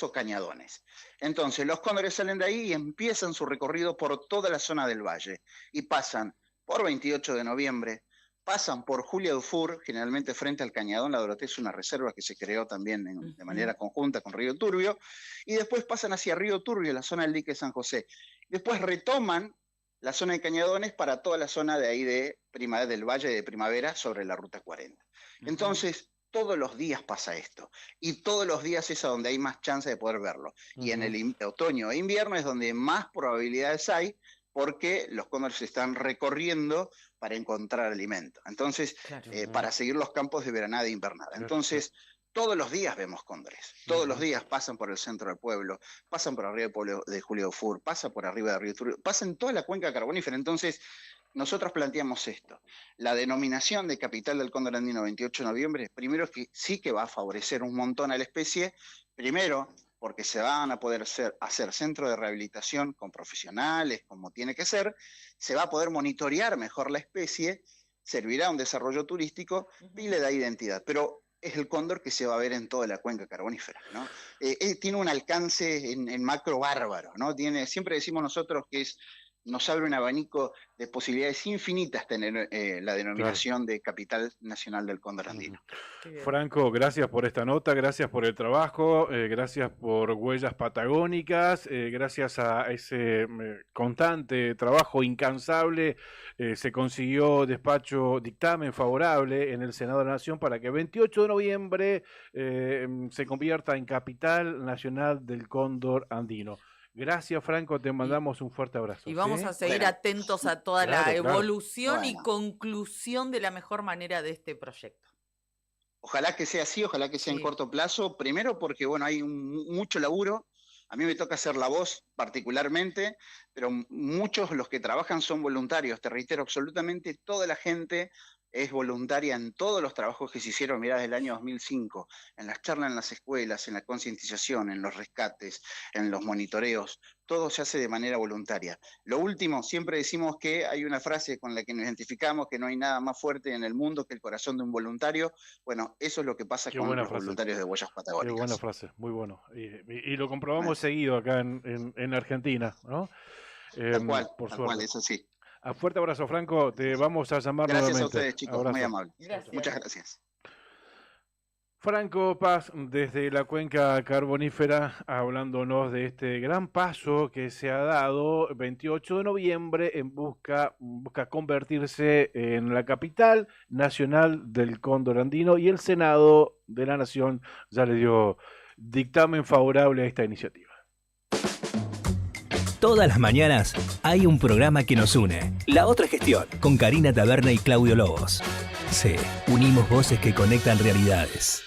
o cañadones. Entonces, los cóndores salen de ahí y empiezan su recorrido por toda la zona del valle, y pasan por 28 de noviembre, pasan por Julia Dufour, generalmente frente al Cañadón. La Dorotea es una reserva que se creó también de manera conjunta con Río Turbio, y después pasan hacia Río Turbio, la zona del dique San José. Después retoman la zona de Cañadones para toda la zona de ahí del Valle de Primavera sobre la Ruta 40. Entonces, todos los días pasa esto, y todos los días es a donde hay más chance de poder verlo. Y en el otoño e invierno es donde más probabilidades hay, porque los cóndores están recorriendo para encontrar alimento. Entonces, para seguir los campos de veranada e invernada. Entonces, todos los días vemos cóndores. Todos los días pasan por el centro del pueblo, pasan por arriba del pueblo de Julio Dufour, pasan por arriba de Río Turbio, pasan en toda la cuenca carbonífera. Entonces, nosotros planteamos esto. La denominación de capital del cóndor andino 28 de noviembre, primero que sí que va a favorecer un montón a la especie, primero porque se van a poder hacer centros de rehabilitación con profesionales, como tiene que ser, se va a poder monitorear mejor la especie, servirá a un desarrollo turístico y le da identidad. Pero es el cóndor que se va a ver en toda la cuenca carbonífera, ¿no? Tiene un alcance en macro bárbaro, ¿no? Siempre decimos nosotros que nos abre un abanico de posibilidades infinitas tener la denominación de capital nacional del cóndor andino. Franco, gracias por esta nota, gracias por el trabajo, gracias por Huellas Patagónicas, gracias a ese constante trabajo incansable, se consiguió dictamen favorable en el Senado de la Nación para que el 28 de noviembre se convierta en capital nacional del cóndor andino. Gracias, Franco, te mandamos un fuerte abrazo. Y vamos a seguir atentos a toda la evolución y Bueno. conclusión de la mejor manera de este proyecto. Ojalá que sea así, ojalá que sea en corto plazo. Primero porque, bueno, hay mucho laburo. A mí me toca hacer la voz particularmente, pero muchos los que trabajan son voluntarios. Te reitero, absolutamente toda la gente es voluntaria en todos los trabajos que se hicieron, mirá, desde el año 2005, en las charlas en las escuelas, en la concientización, en los rescates, en los monitoreos, todo se hace de manera voluntaria. Lo último, siempre decimos que hay una frase con la que nos identificamos, que no hay nada más fuerte en el mundo que el corazón de un voluntario. Bueno, eso es lo que pasa con los voluntarios de Huellas Patagónicas. Qué buena frase, muy bueno. Y lo comprobamos seguido acá en Argentina, ¿no? Tal cual, por tal suerte. cual, eso sí. A fuerte abrazo, Franco. Te vamos a llamar Gracias nuevamente. a ustedes, chicos, Abrazo. muy amables. Gracias. Muchas gracias. Franco Paz, desde la cuenca carbonífera, hablándonos de este gran paso que se ha dado 28 de noviembre busca convertirse en la capital nacional del cóndor andino, y el Senado de la Nación ya le dio dictamen favorable a esta iniciativa. Todas las mañanas hay un programa que nos une. La Otra Gestión, con Karina Taberna y Claudio Lobos. Sí, unimos voces que conectan realidades.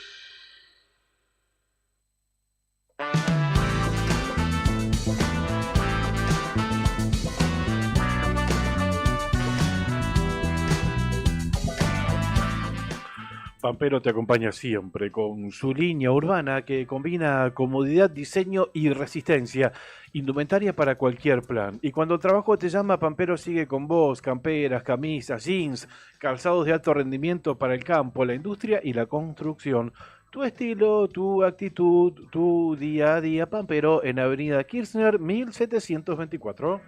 Pampero te acompaña siempre con su línea urbana que combina comodidad, diseño y resistencia. Indumentaria para cualquier plan. Y cuando el trabajo te llama, Pampero sigue con vos. Camperas, camisas, jeans, calzados de alto rendimiento para el campo, la industria y la construcción. Tu estilo, tu actitud, tu día a día. Pampero en Avenida Kirchner 1724.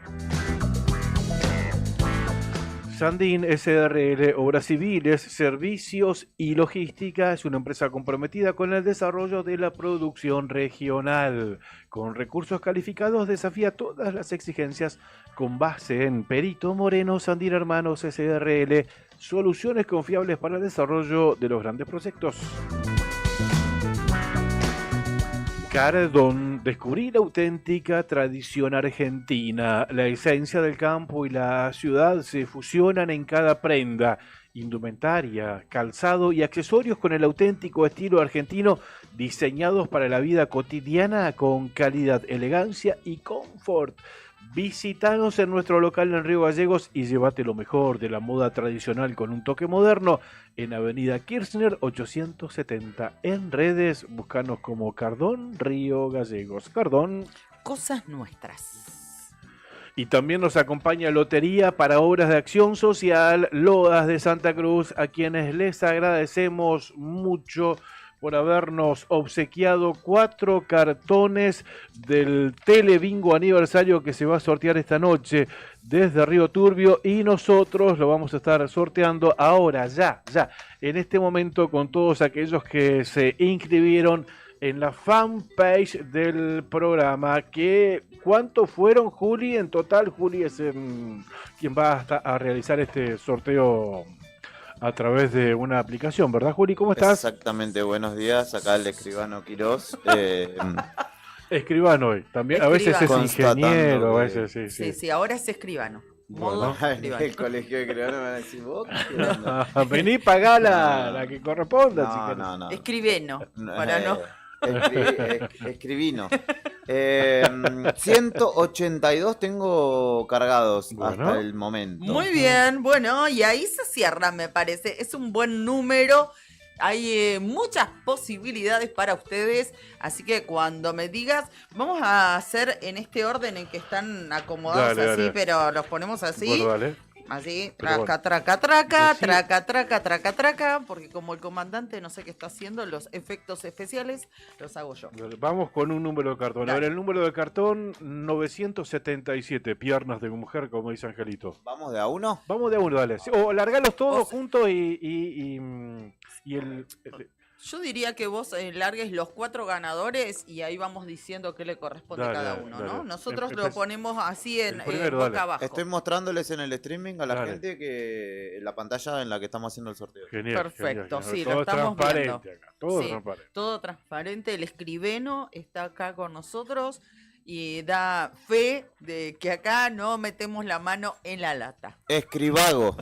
Sandín SRL, Obras Civiles, Servicios y Logística, es una empresa comprometida con el desarrollo de la producción regional. Con recursos calificados desafía todas las exigencias con base en Perito Moreno, Sandín Hermanos SRL, soluciones confiables para el desarrollo de los grandes proyectos. Cardón, descubrí la auténtica tradición argentina. La esencia del campo y la ciudad se fusionan en cada prenda. Indumentaria, calzado y accesorios con el auténtico estilo argentino, diseñados para la vida cotidiana con calidad, elegancia y confort. Visítanos en nuestro local en Río Gallegos y llévate lo mejor de la moda tradicional con un toque moderno en Avenida Kirchner 870. En redes, búscanos como Cardón Río Gallegos. Cardón. Cosas nuestras. Y también nos acompaña Lotería para Obras de Acción Social, Lodas de Santa Cruz, a quienes les agradecemos mucho por habernos obsequiado 4 cartones del Telebingo aniversario que se va a sortear esta noche desde Río Turbio, y nosotros lo vamos a estar sorteando ahora, ya, en este momento, con todos aquellos que se inscribieron en la fanpage del programa. ¿Cuántos fueron, Juli? En total, Juli es quien va a realizar este sorteo a través de una aplicación, ¿verdad, Juli? ¿Cómo estás? Exactamente, buenos días. Acá el escribano Quirós. Escribano hoy. También, a veces es ingeniero, a veces Sí, ahora es escribano. Bueno. El colegio de escribano me van a decir, ¿vos qué onda? Vení, pagá la que corresponda. No. Escribeno, para no... Escribino. 182 tengo cargados hasta el momento. Muy bien, bueno, y ahí se cierra, me parece. Es un buen número Hay muchas posibilidades para ustedes, así que cuando me digas, vamos a hacer en este orden en que están acomodados Dale, así, dale. pero los ponemos así. Bueno, dale. Así, Pero bueno. traca, porque como el comandante no sé qué está haciendo, los efectos especiales los hago yo. Vamos con un número de cartón. A Dale. ver, el número de cartón 977, piernas de mujer, como dice Angelito. ¿Vamos de a uno? Vamos de a uno, dale. Sí, o largalos todos juntos y el... Yo diría que vos largues los 4 ganadores y ahí vamos diciendo qué le corresponde Dale, a cada dale, uno, dale. ¿no? Nosotros lo Empecé. ponemos así en El primero, boca dale. abajo. Estoy mostrándoles en el streaming a la Dale. gente que la pantalla en la que estamos haciendo el sorteo. Genial. Perfecto, genial. sí, Todo lo es estamos transparente viendo. acá, todo Sí, transparente. todo transparente. El escribeno está acá con nosotros y da fe de que acá no metemos la mano en la lata. Escribago.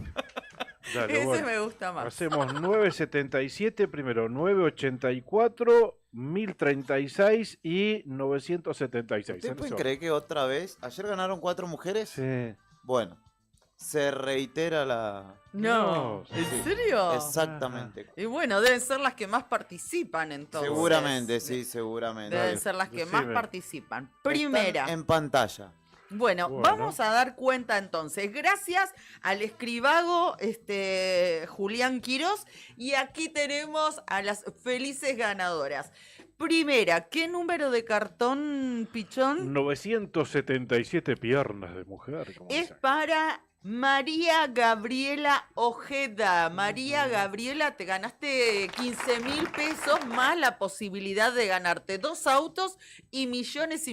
Dale, Ese bueno. me gusta más. Hacemos 977 primero, 984, 1036 y 976. ¿Ustedes En pueden eso. creer que otra vez? ¿Ayer ganaron 4 mujeres? Sí. Bueno, se reitera la... No, No, ¿en sí. serio? Exactamente. Y bueno, deben ser las que más participan entonces. Seguramente, sí, seguramente. Deben ser las que más Decime. participan. Primera. Están en pantalla. Bueno, Bueno. vamos a dar cuenta entonces, gracias al escribago Julián Quirós, y aquí tenemos a las felices ganadoras. Primera, ¿qué número de cartón, Pichón? 977 piernas de mujer. como Es dice. para María Gabriela Ojeda. María Gabriela, te ganaste 15.000 pesos más la posibilidad de ganarte 2 autos y millones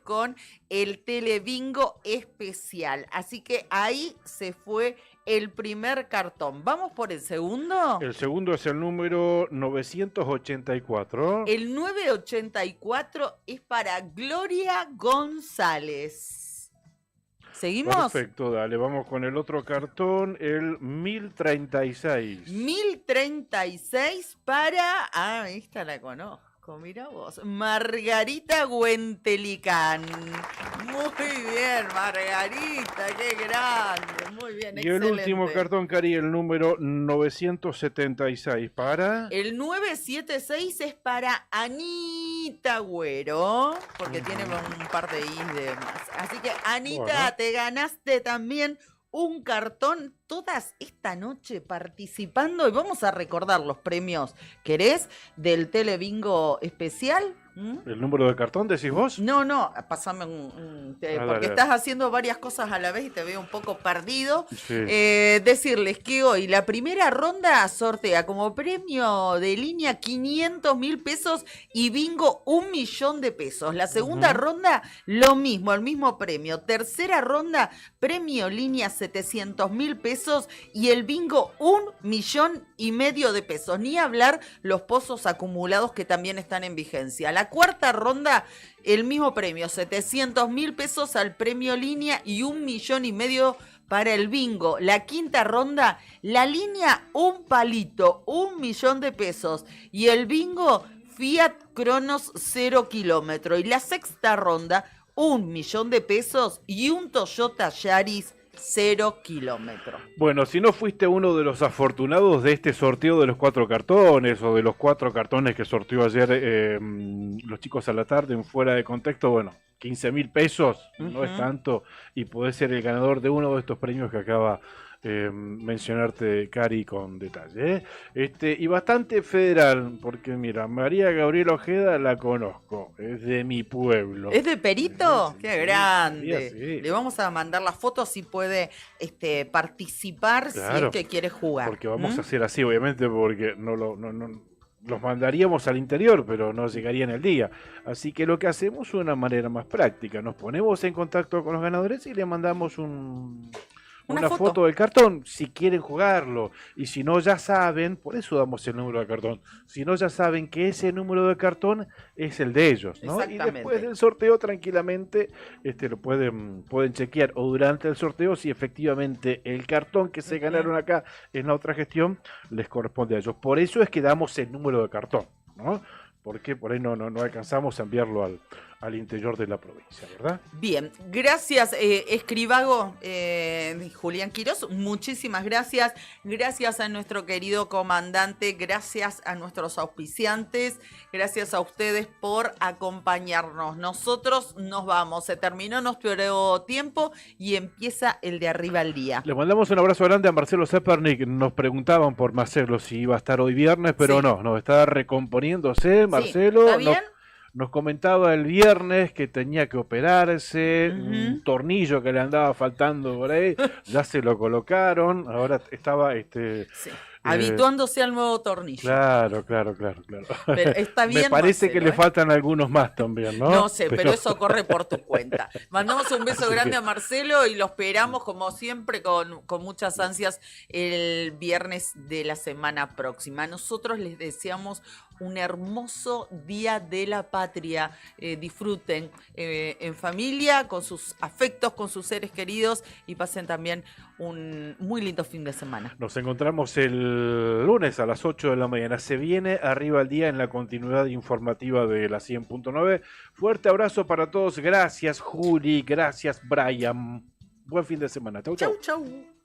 con el Telebingo especial. Así que ahí se fue el primer cartón. ¿Vamos por el segundo? El segundo es el número 984. El 984 es para Gloria González. ¿Seguimos? Perfecto, dale, vamos con el otro cartón, el 1036. 1036 para... Ah, esta la conozco, mira vos. Margarita Huentelicán. Muy bien, Margarita, qué grande. Muy bien, Y el último excelente. cartón, Cari, el número 976 para... El 976 es para Anita Güero, porque tiene un par de is de más. Así que, Anita, Bueno. te ganaste también un cartón todas esta noche participando y vamos a recordar los premios, ¿querés? Del Telebingo especial. ¿Mm? ¿El número de cartón decís vos? No, pasame porque dale. estás haciendo varias cosas a la vez y te veo un poco perdido. Sí. Decirles que hoy la primera ronda sortea como premio de línea 500.000 pesos y bingo 1.000.000 de pesos. La segunda ronda, lo mismo, el mismo premio. Tercera ronda, premio línea 700.000 pesos y el bingo 1.500.000 de pesos. Ni hablar los pozos acumulados que también están en vigencia. La cuarta ronda, el mismo premio, 700.000 pesos al premio línea y 1.500.000 para el bingo. La quinta ronda, la línea un palito, 1.000.000 de pesos. Y el bingo, Fiat Cronos 0 kilómetro. Y la sexta ronda, 1.000.000 de pesos y un Toyota Yaris 0 kilómetro. Bueno, si no fuiste uno de los afortunados de este sorteo de los 4 cartones o de los 4 cartones que sorteó ayer los chicos a la tarde en Fuera de Contexto, bueno, 15.000 pesos, no es tanto, y podés ser el ganador de uno de estos premios que acaba mencionarte Cari con detalle. Y bastante federal, porque mira, María Gabriela Ojeda la conozco, es de mi pueblo. ¿Es de Perito? Sí, ¡Qué sí, grande! sí. Le vamos a mandar las fotos si puede participar, si Claro, es que quiere jugar. Porque vamos ¿Mm? a hacer así, obviamente, porque no los mandaríamos al interior, pero no llegarían el día. Así que lo que hacemos es una manera más práctica. Nos ponemos en contacto con los ganadores y le mandamos una foto del cartón, si quieren jugarlo. Y si no, ya saben, por eso damos el número de cartón. Si no, ya saben que ese número de cartón es el de ellos, ¿no? Y Exactamente. después del sorteo, tranquilamente, lo pueden chequear, o durante el sorteo, si efectivamente el cartón que se ganaron acá en la otra gestión les corresponde a ellos. Por eso es que damos el número de cartón, ¿no? Porque por ahí no alcanzamos a enviarlo al interior de la provincia, ¿verdad? Bien, gracias Escribago, Julián Quirós, muchísimas gracias. Gracias a nuestro querido comandante, gracias a nuestros auspiciantes, gracias a ustedes por acompañarnos. Nosotros nos vamos, se terminó nuestro tiempo y empieza el de Arriba al Día. Le mandamos un abrazo grande a Marcelo Zepernik. Nos preguntaban por Marcelo si iba a estar hoy viernes, pero Sí. no, está recomponiéndose. Marcelo ¿está bien? nos comentaba el viernes que tenía que operarse, un tornillo que le andaba faltando por ahí, ya se lo colocaron, ahora estaba Sí. Habituándose al nuevo tornillo. Claro. Pero está bien, Me parece Marcelo, que le faltan algunos más también, ¿no? No sé, pero eso corre por tu cuenta. Mandamos un beso grande a Marcelo y lo esperamos, como siempre, con muchas ansias el viernes de la semana próxima. Nosotros les deseamos un hermoso Día de la Patria. Disfruten en familia, con sus afectos, con sus seres queridos y pasen también un muy lindo fin de semana. Nos encontramos el lunes a las 8 de la mañana. Se viene Arriba al Día en la continuidad informativa de la 100.9. Fuerte abrazo para todos. Gracias, Juli. Gracias, Brian. Buen fin de semana. Chau. Chau.